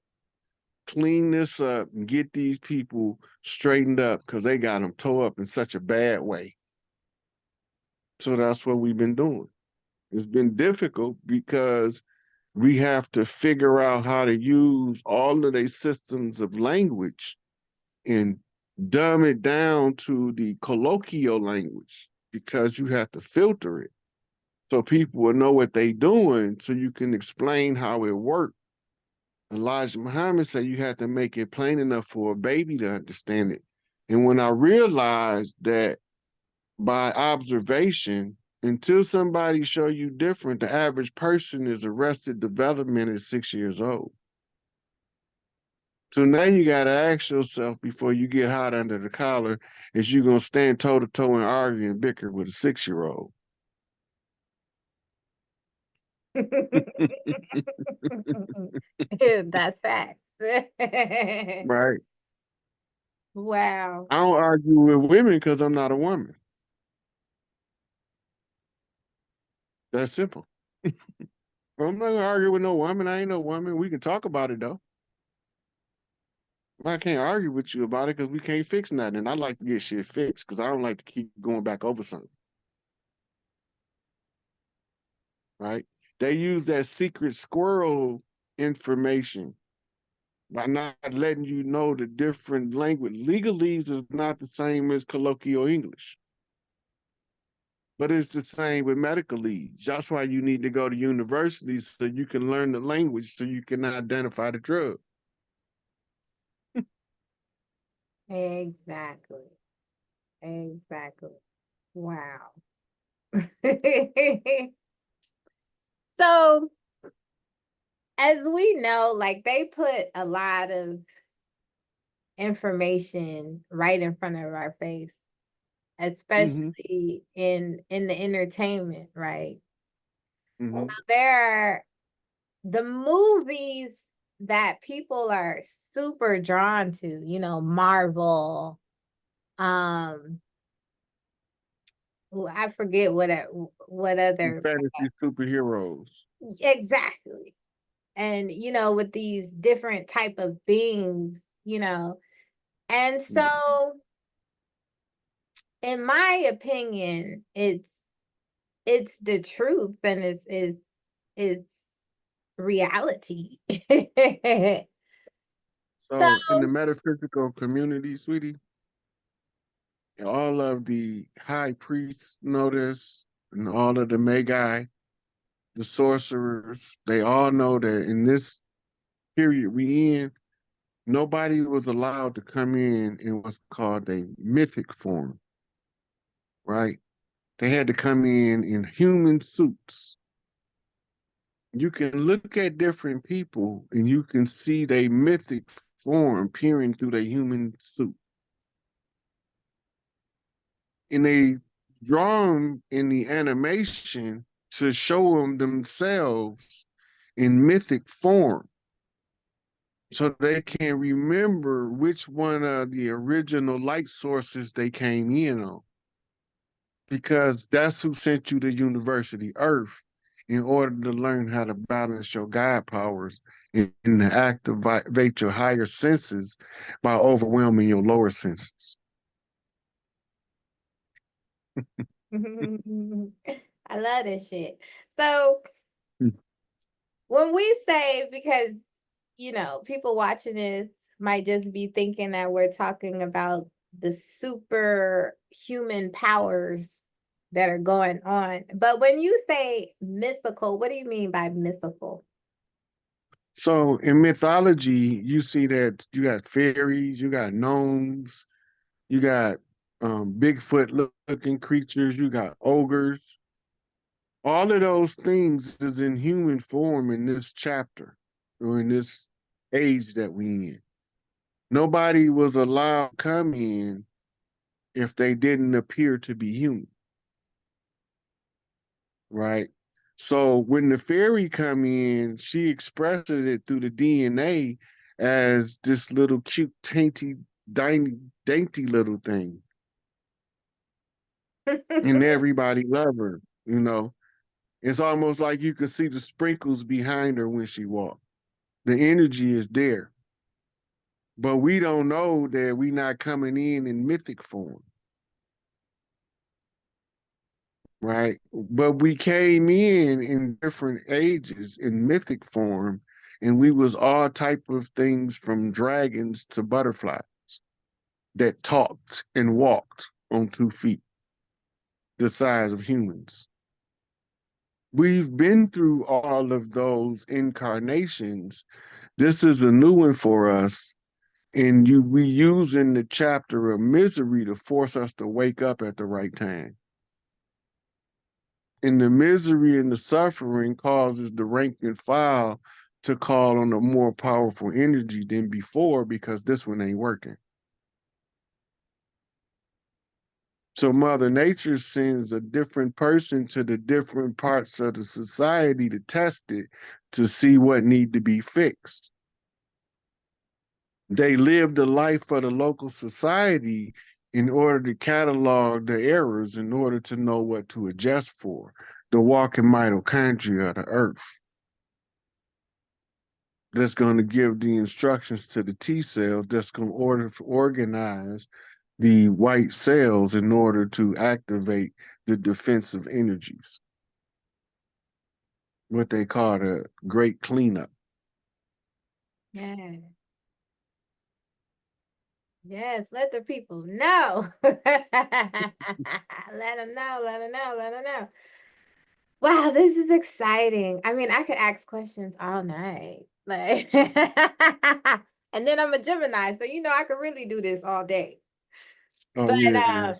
clean this up, and get these people straightened up because they got them tore up in such a bad way. So that's what we've been doing. It's been difficult because we have to figure out how to use all of these systems of language and dumb it down to the colloquial language because you have to filter it so people will know what they're doing so you can explain how it works. Elijah Muhammad said you have to make it plain enough for a baby to understand it. And when I realized that by observation, until somebody show you different, the average person is arrested development at 6 years old. So now you got to ask yourself before you get hot under the collar, is you going to stand toe to toe and argue and bicker with a 6-year-old? That's facts. Right. Wow. I don't argue with women because I'm not a woman. That's simple. I'm not going to argue with no woman. I ain't no woman. We can talk about it though. I can't argue with you about it because we can't fix nothing. And I like to get shit fixed because I don't like to keep going back over something. Right? They use that secret squirrel information by not letting you know the different language. Legalese is not the same as colloquial English, but it's the same with medicalese. That's why you need to go to universities so you can learn the language so you can identify the drug. Exactly. Exactly. Wow. So, as we know, like they put a lot of information right in front of our face, especially in the entertainment, right? So there are the movies that people are super drawn to, you know, Marvel, I forget what other Fantasy superheroes. exactly. And you know, with these different type of beings, you know. And so in my opinion, it's the truth and it's reality. So in the So metaphysical community, sweetie, all of the high priests know this, and all of the magi, the sorcerers, they all know that in this period we in, nobody was allowed to come in what's called a mythic form, right? They had to come in human suits. You can look at different people and you can see their mythic form peering through their human suit. and they draw them in the animation to show them themselves in mythic form, so they can remember which one of the original light sources they came in on, because that's who sent you to University Earth in order to learn how to balance your God powers and to activate your higher senses by overwhelming your lower senses. I love this shit. So when we say, because people watching this might just be thinking that we're talking about the superhuman powers that are going on. But when you say mythical, what do you mean by mythical? So in mythology, you see that you got fairies, you got gnomes, you got Bigfoot looking creatures, you got ogres. All of those things is in human form in this chapter or in this age that we in. Nobody was allowed to come in if they didn't appear to be human, right? So when the fairy come in, she expresses it through the DNA as this little cute, dainty little thing. And everybody love her, you know. It's almost like you could see the sprinkles behind her when she walked. The energy is there. But we don't know that we not coming in mythic form, right? But we came in different ages in mythic form, and we was all type of things from dragons to butterflies that talked and walked on 2 feet, the size of humans. We've been through all of those incarnations. This is a new one for us. And we using the chapter of misery to force us to wake up at the right time. And the misery and the suffering causes the rank and file to call on a more powerful energy than before, because this one ain't working. So Mother Nature sends a different person to the different parts of the society to test it, to see what need to be fixed. They live the life for the local society in order to catalog the errors, in order to know what to adjust for. The walking mitochondria of the earth that's going to give the instructions to the T cells that's going to organize the white cells in order to activate the defensive energies, what they call the great cleanup. Yeah. Yes, let the people know. Let them know, let them know, let them know. Wow, this is exciting. I mean, I could ask questions all night. Like, and then I'm a Gemini, so I could really do this all day. Oh But yeah,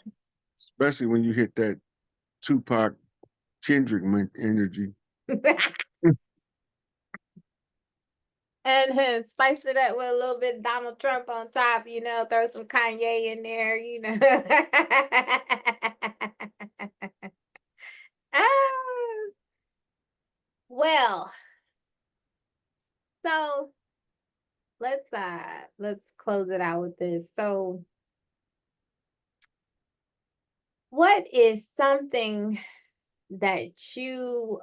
especially when you hit that Tupac Kendrick energy. and spice it up with a little bit of Donald Trump on top, throw some Kanye in there. Ah, well, so let's close it out with this. So what is something that you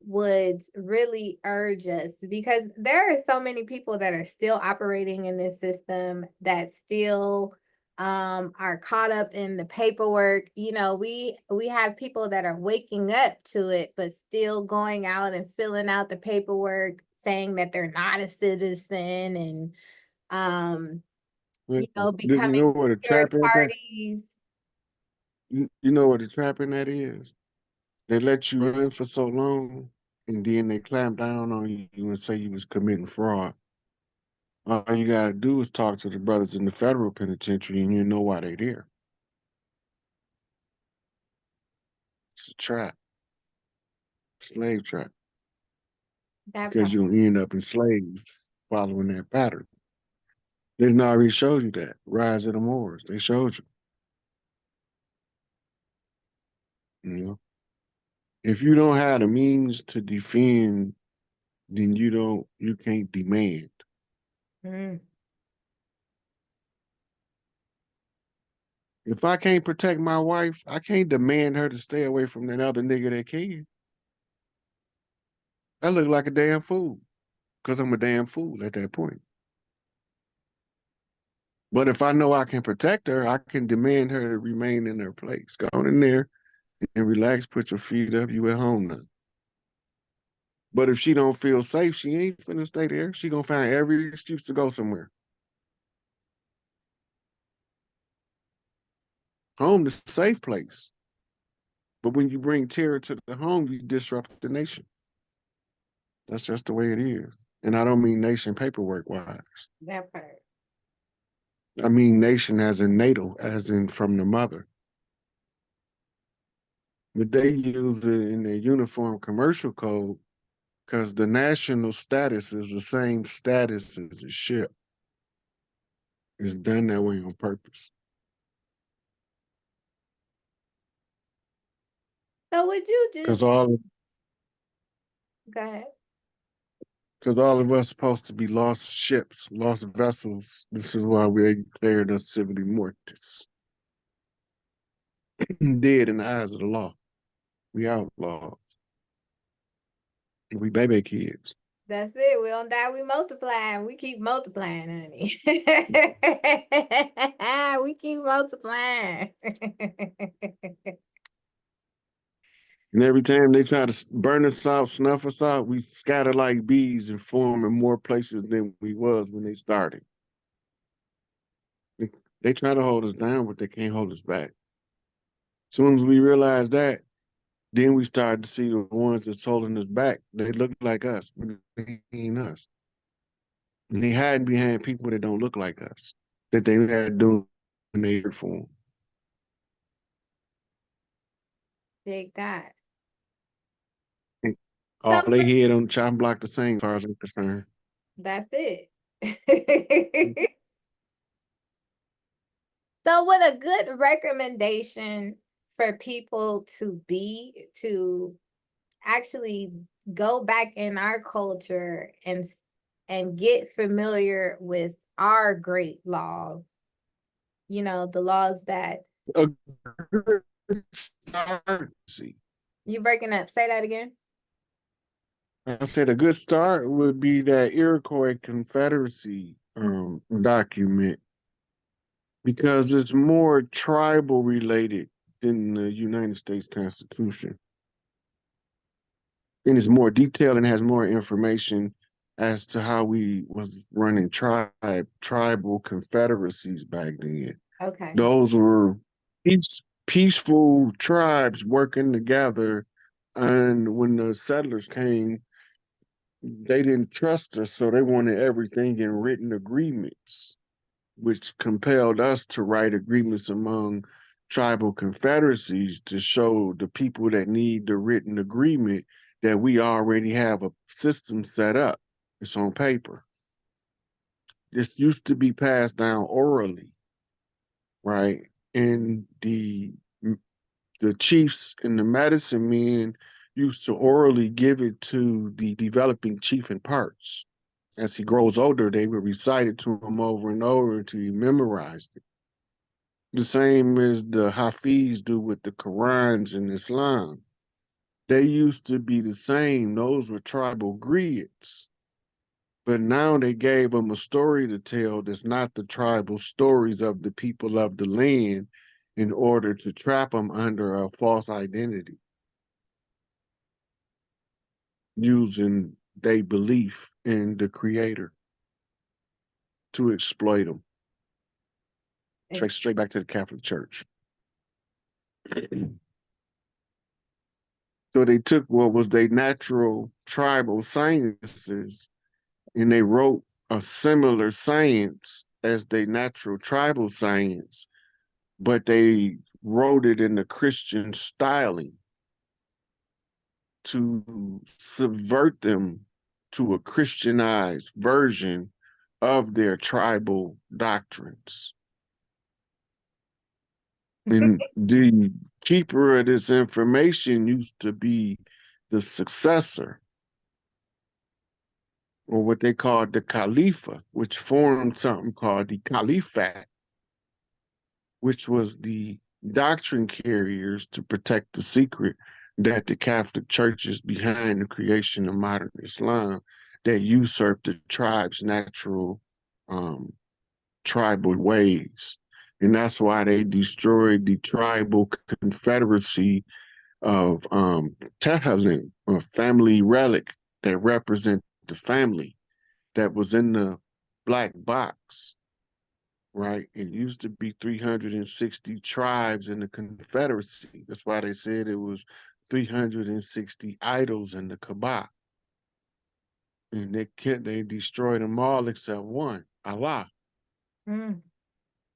would really urge us, because there are so many people that are still operating in this system that still are caught up in the paperwork. We have people that are waking up to it but still going out and filling out the paperwork saying that they're not a citizen, and Do you becoming know what a third trap in that? parties. You know what a trap in that is? They let you in for so long, and then they clamp down on you and say you was committing fraud. All you gotta do is talk to the brothers in the federal penitentiary, and you know why they there. It's a trap, slave trap, That part. because you'll end up enslaved following that pattern. They didn't already showed you that. Rise of the Moors. They showed you. You know, if you don't have the means to defend, then you can't demand. Mm. If I can't protect my wife, I can't demand her to stay away from that other nigga that can. I look like a damn fool because I'm a damn fool at that point. But if I know I can protect her, I can demand her to remain in her place. Go in there and relax, put your feet up, you at home now. But if she don't feel safe, she ain't finna stay there. She gonna find every excuse to go somewhere. Home is a safe place. But when you bring terror to the home, you disrupt the nation. That's just the way it is. And I don't mean nation paperwork wise. That part. I mean nation as in natal, as in from the mother. But they use it in their uniform commercial code because the national status is the same status as a ship. It's done that way on purpose. So would you just Because all go ahead? because all of us supposed to be lost ships, lost vessels. This is why we declared us civilly mortis. Dead in the eyes of the law. We outlaws. We baby kids. That's it. We don't die, we multiply. We keep multiplying, honey. We keep multiplying. And every time they try to burn us out, snuff us out, we scatter like bees and form in more places than we was when they started. They try to hold us down, but they can't hold us back. As soon as we realize that, then we started to see the ones that's holding us back. They look like us, but they ain't us. And they hiding behind people that don't look like us, that they had doing their form. Dig that. All So they head on the chopping block the same, as far as I'm concerned. that's it. So what a good recommendation for people to actually go back in our culture and get familiar with our great laws. You know, the laws that A good start. See, you breaking up. Say that again. I said a good start would be that Iroquois Confederacy document because it's more tribal related than the United States Constitution. And it's more detailed and has more information as to how we was running tribal confederacies back then. Okay. Those were peaceful tribes working together, and when the settlers came, they didn't trust us, so they wanted everything in written agreements, which compelled us to write agreements among tribal confederacies to show the people that need the written agreement that we already have a system set up. It's on paper. This used to be passed down orally, right? And the chiefs and the medicine men used to orally give it to the developing chief in parts. As he grows older, they would recite it to him over and over until he memorized it. The same as the Hafiz do with the Qurans in Islam. They used to be the same. Those were tribal grids. But now they gave them a story to tell that's not the tribal stories of the people of the land in order to trap them under a false identity, using their belief in the creator to exploit them. Straight back to the Catholic Church. So they took what was their natural tribal sciences and they wrote a similar science as their natural tribal science, but they wrote it in the Christian styling to subvert them to a Christianized version of their tribal doctrines. And the keeper of this information used to be the successor, or what they called the Khalifa, which formed something called the Caliphate, which was the doctrine carriers to protect the secret that the Catholic Church is behind the creation of modern Islam that usurped the tribe's natural um, tribal ways. And that's why they destroyed the tribal confederacy of Tehillim, a family relic that represent the family that was in the black box, right? It used to be 360 tribes in the confederacy. That's why they said it was 360 idols in the Kaaba. And they destroyed them all except one, Allah, Mm.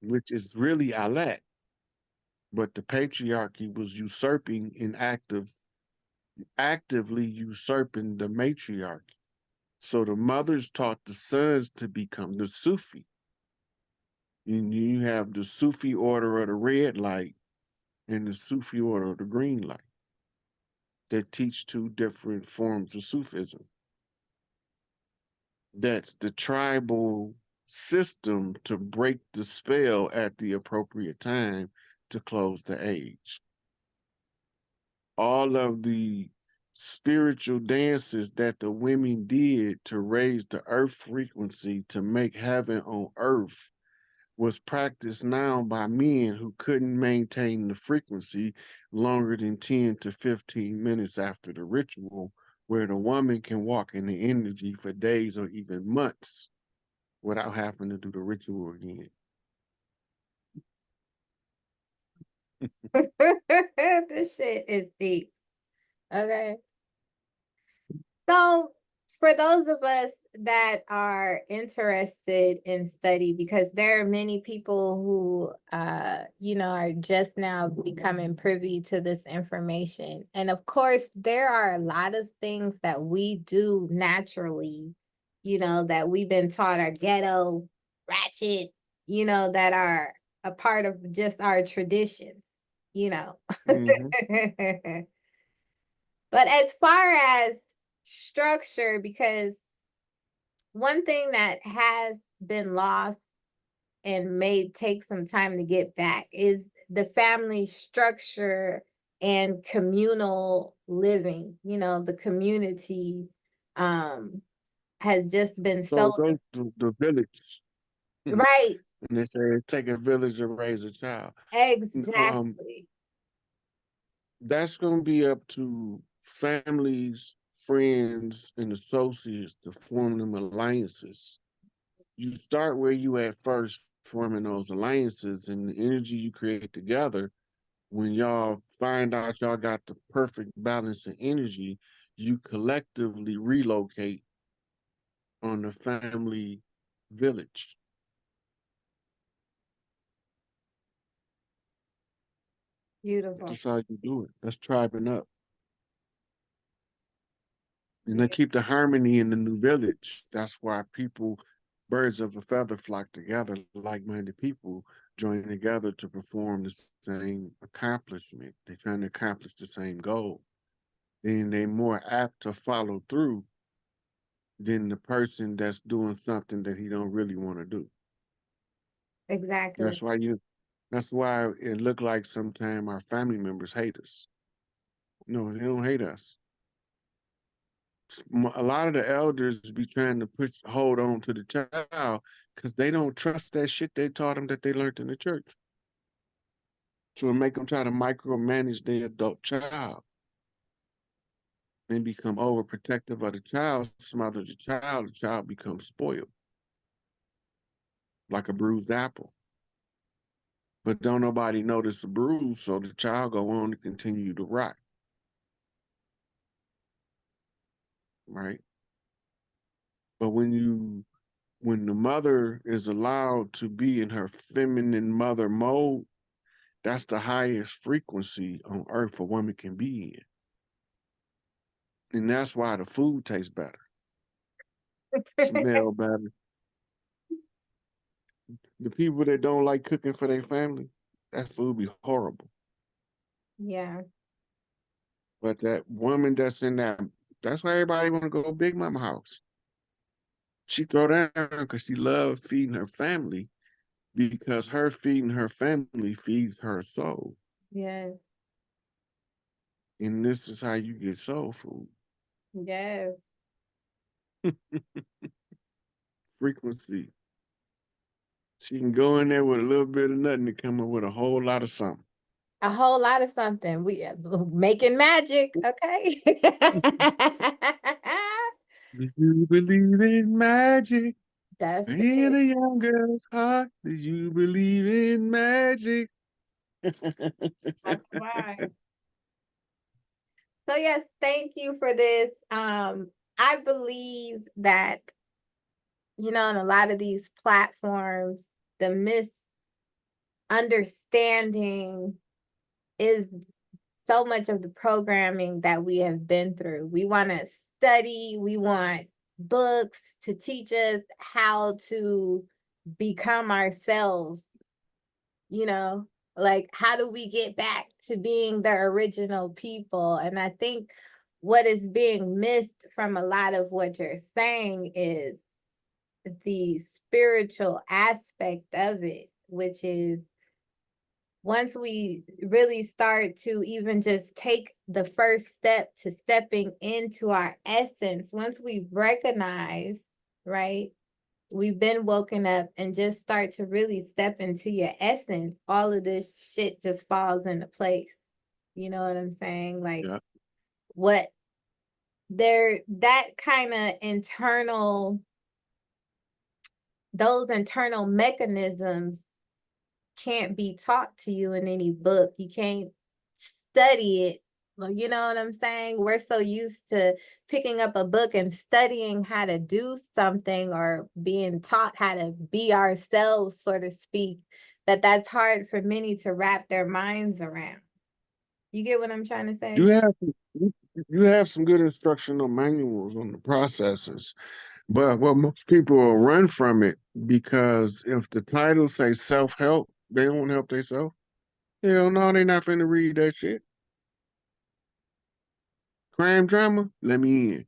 which is really Allah. But the patriarchy was usurping and actively usurping the matriarchy. So the mothers taught the sons to become the Sufi. And you have the Sufi order of the red light and the Sufi order of the green light that teach two different forms of Sufism. That's the tribal system to break the spell at the appropriate time to close the age. All of the spiritual dances that the women did to raise the earth frequency to make heaven on earth was practiced now by men who couldn't maintain the frequency longer than 10 to 15 minutes after the ritual, where the woman can walk in the energy for days or even months without having to do the ritual again. This shit is deep. Okay. So for those of us that are interested in study, because there are many people who are just now becoming privy to this information. And of course, there are a lot of things that we do naturally, that we've been taught are ghetto, ratchet, that are a part of just our traditions, you know. Mm-hmm. But as far as structure, because one thing that has been lost and may take some time to get back is the family structure and communal living. The community has just been So so go to the village. And right. they say it take a village to raise a child. Exactly. That's going to be up to families, friends, and associates to form them alliances. You start where you at first, forming those alliances, and the energy you create together. When y'all find out y'all got the perfect balance of energy, you collectively relocate on the family village. Beautiful. That's how you do it. That's tribing up. And they keep the harmony in the new village. That's why people, birds of a feather, flock together. Like-minded people join together to perform the same accomplishment. They're trying to accomplish the same goal. Then they're more apt to follow through than the person that's doing something that he don't really want to do. Exactly. That's why it look like sometimes our family members hate us. No, they don't hate us. A lot of the elders be trying to hold on to the child because they don't trust that shit they taught them that they learned in the church. So it make them try to micromanage their adult child. They become overprotective of the child, smother the child becomes spoiled like a bruised apple. But don't nobody notice the bruise, so the child go on to continue to rot, right? But when the mother is allowed to be in her feminine mother mode, that's the highest frequency on earth a woman can be in. And that's why the food tastes better, smell better. The people that don't like cooking for their family, that food be horrible. Yeah. But that woman that's in that's why everybody want to go Big Mama house. She throw down because she loves feeding her family, because her feeding her family feeds her soul. Yes. And this is how you get soul food. Yes. Frequency. She can go in there with a little bit of nothing to come up with a whole lot of something. A whole lot of something. We making magic, okay? Do you believe in magic? That's In it. a young girl's heart, do you believe in magic? That's right. So yes, thank you for this. I believe that, on a lot of these platforms, the misunderstanding is so much of the programming that we have been through. We want to study, we want books to teach us how to become ourselves, like how do we get back to being the original people? And I think what is being missed from a lot of what you're saying is the spiritual aspect of it, which is once we really start to even just take the first step to stepping into our essence, once we recognize, right, we've been woken up and just start to really step into your essence, all of this shit just falls into place. You know what I'm saying? Like Yeah. what that kind of those internal mechanisms can't be taught to you in any book. You can't study it. You know what I'm saying? We're so used to picking up a book and studying how to do something or being taught how to be ourselves, so to speak, that's hard for many to wrap their minds around. You get what I'm trying to say? You have you have some good instructional manuals on the processes, but what most people will run from it because if the title say self-help, they don't help themselves. Hell no, they not finna read that shit. Crime drama, let me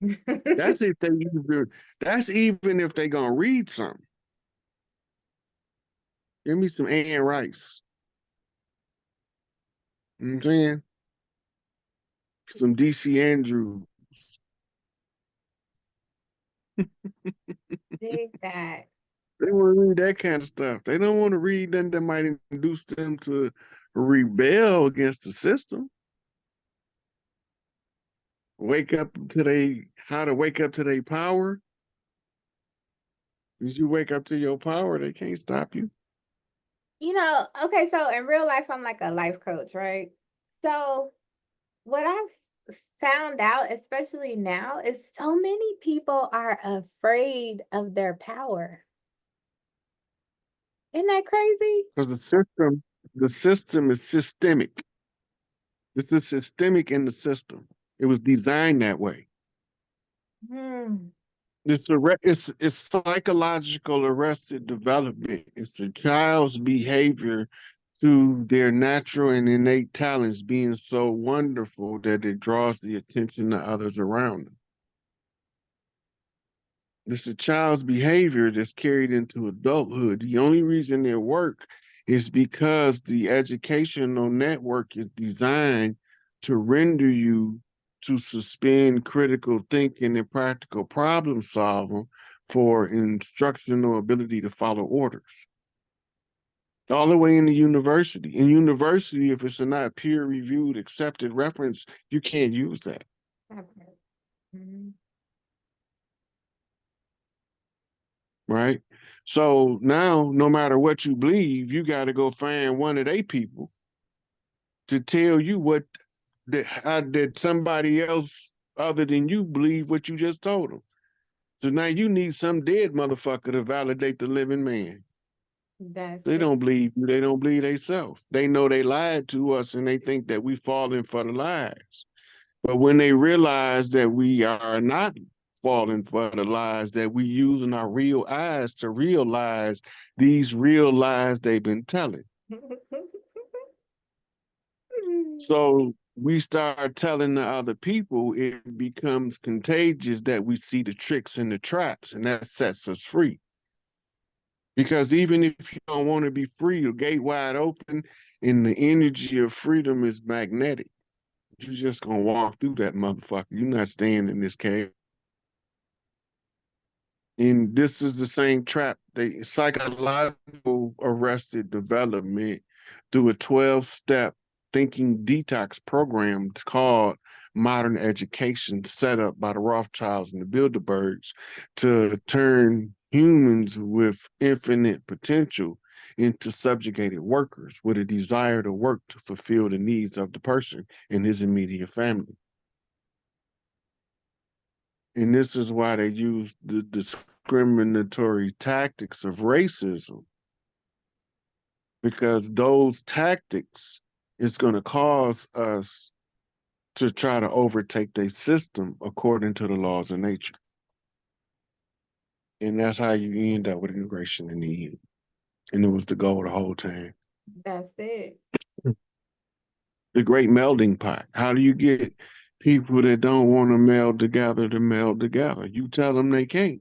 in. That's if they even, that's even if they gonna read something. Give me some Anne Rice. You know what I'm saying? Some DC Andrews. Dig that. They want to read that kind of stuff. They don't want to read nothing that might induce them to rebel against the system. Wake up to how to wake up to their power. As you wake up to your power, they can't stop you. Okay, so in real life, I'm like a life coach, right? So what I've found out, especially now, is so many people are afraid of their power. Isn't that crazy? Because the system is systemic. This is systemic in the system. It was designed that way. Hmm. It's psychological arrested development. It's a child's behavior to their natural and innate talents being so wonderful that it draws the attention of others around them. It's a child's behavior that's carried into adulthood. The only reason it works is because the educational network is designed to render you to suspend critical thinking and practical problem solving for instructional ability to follow orders. All the way in the university. In university, if it's not peer-reviewed, accepted reference, you can't use that. Mhm. Right? So now, no matter what you believe, you got to go find one of their people to tell you that somebody else other than you believe what you just told them. So now you need some dead motherfucker to validate the living man. That's They it. don't believe you. They don't believe themselves. They know they lied to us and they think that we falling for the lies. But when they realize that we are not falling for the lies, that we using our real eyes to realize these real lies they've been telling. So we start telling the other people, it becomes contagious that we see the tricks and the traps, and that sets us free. Because even if you don't want to be free, your gate wide open, and the energy of freedom is magnetic. You're just gonna walk through that motherfucker. You're not staying in this cave. And this is the same trap. They psychological arrested development through a 12-step thinking detox program called modern education, set up by the Rothschilds and the Bilderbergs to turn humans with infinite potential into subjugated workers with a desire to work to fulfill the needs of the person and his immediate family. And this is why they use the discriminatory tactics of racism, because those tactics is going to cause us to try to overtake their system according to the laws of nature. And that's how you end up with integration in the end. And it was the goal the whole time. That's it. The great melding pot. How do you get people that don't want to meld together to meld together? You tell them they can't.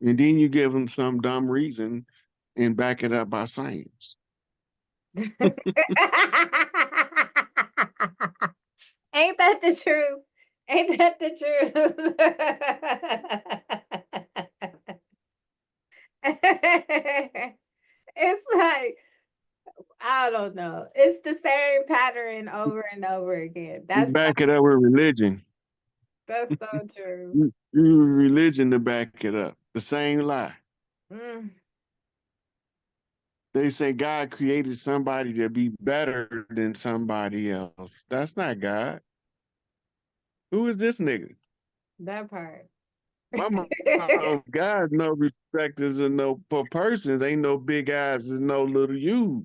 And then you give them some dumb reason and back it up by science. Ain't that the truth? Ain't that the truth? It's like, I don't know. It's the same pattern over and over again. You That's back it up with religion. so true. You religion to back it up. The same lie. Mm, They say God created somebody to be better than somebody else. That's not God. Who is this nigga? that part. My mom, God, no respecters and no persons. Ain't no big eyes and no little U's.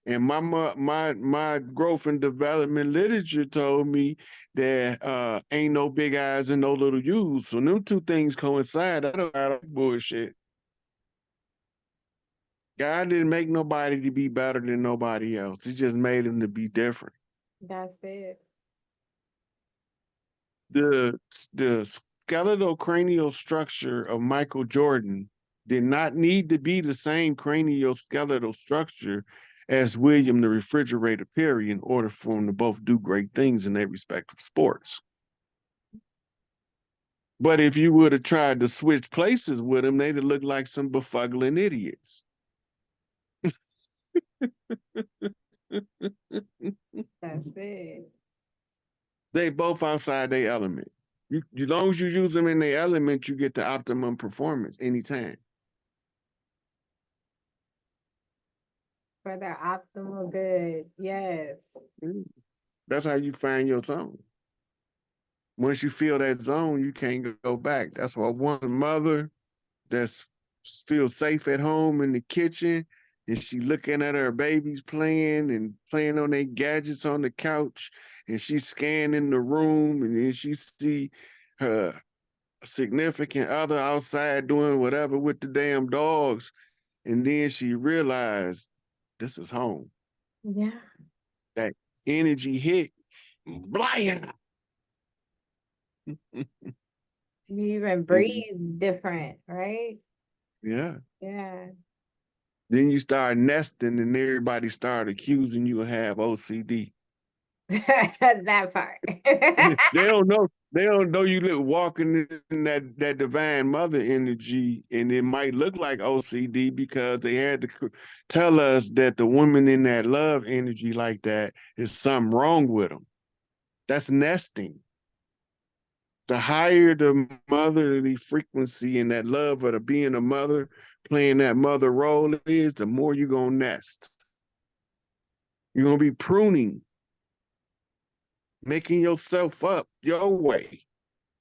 And my growth and development literature told me that ain't no big eyes and no little U's. So them two things coincide. I don't bullshit. God didn't make nobody to be better than nobody else. He just made them to be different. That's it. The skeletal cranial structure of Michael Jordan did not need to be the same cranial skeletal structure as William the Refrigerator Perry in order for them to both do great things in their respective sports. But if you would have tried to switch places with them, they'd have looked like some befuggling idiots. That's it. They both outside their element. As long as you use them in their element, you get the optimum performance anytime. For their optimal good. Yes. That's how you find your zone. Once you feel that zone, you can't go back. That's why one mother that's feels safe at home in the kitchen, and she looking at her babies playing and playing on their gadgets on the couch, and she's scanning the room, and then she see her significant other outside doing whatever with the damn dogs, and then she realized this is home. Yeah. That energy hit, blah. You even breathe different, right? Yeah. Yeah. Then you start nesting and everybody start accusing you of have OCD. That part. They don't know you live walking in that divine mother energy, and it might look like OCD because they had to tell us that the woman in that love energy like that is something wrong with them. That's nesting. The higher the motherly frequency and that love of the being a mother, playing that mother role is, the more you're gonna nest. You're gonna be pruning, making yourself up your way.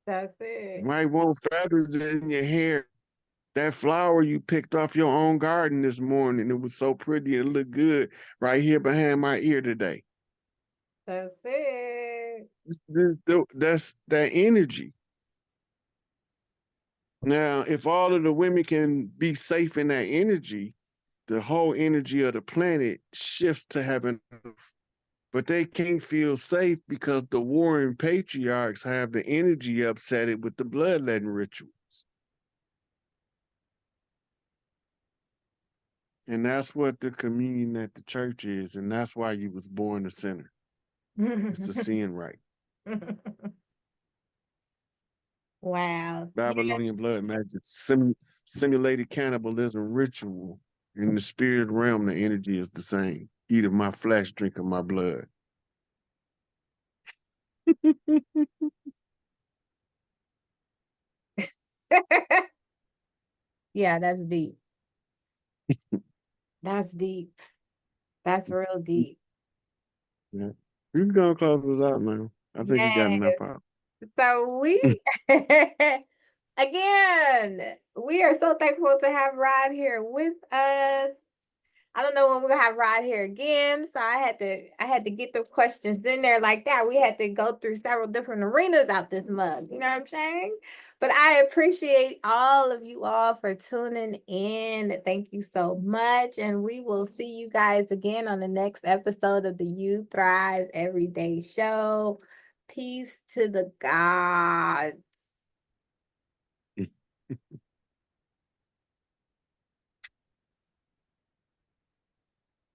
That's You it. might want feathers in your hair. That flower you picked off your own garden this morning, it was so pretty, it looked good right here behind my ear today. That's it. That's that energy. Now, if all of the women can be safe in that energy, the whole energy of the planet shifts to having, but they can't feel safe because the warring patriarchs have the energy upset with the bloodletting rituals. And that's what the communion at the church is, and that's why you was born a sinner. It's a sin right. Wow. Babylonian blood magic, simulated cannibalism ritual. In the spirit realm, the energy is the same. Eat of my flesh, drink of my blood. Yeah, that's deep. That's deep. That's real deep. Yeah. You can go and close this out, man. I think you got Yes. enough out. So we again, we are so thankful to have Rod here with us. I don't know when we're gonna have Rod here again, so I had to get the questions in there like that. We had to go through several different arenas out this mug. You know what I'm saying? But I appreciate all of you all for tuning in. Thank you so much, and we will see you guys again on the next episode of the You Thrive Everyday Show. Peace to the gods.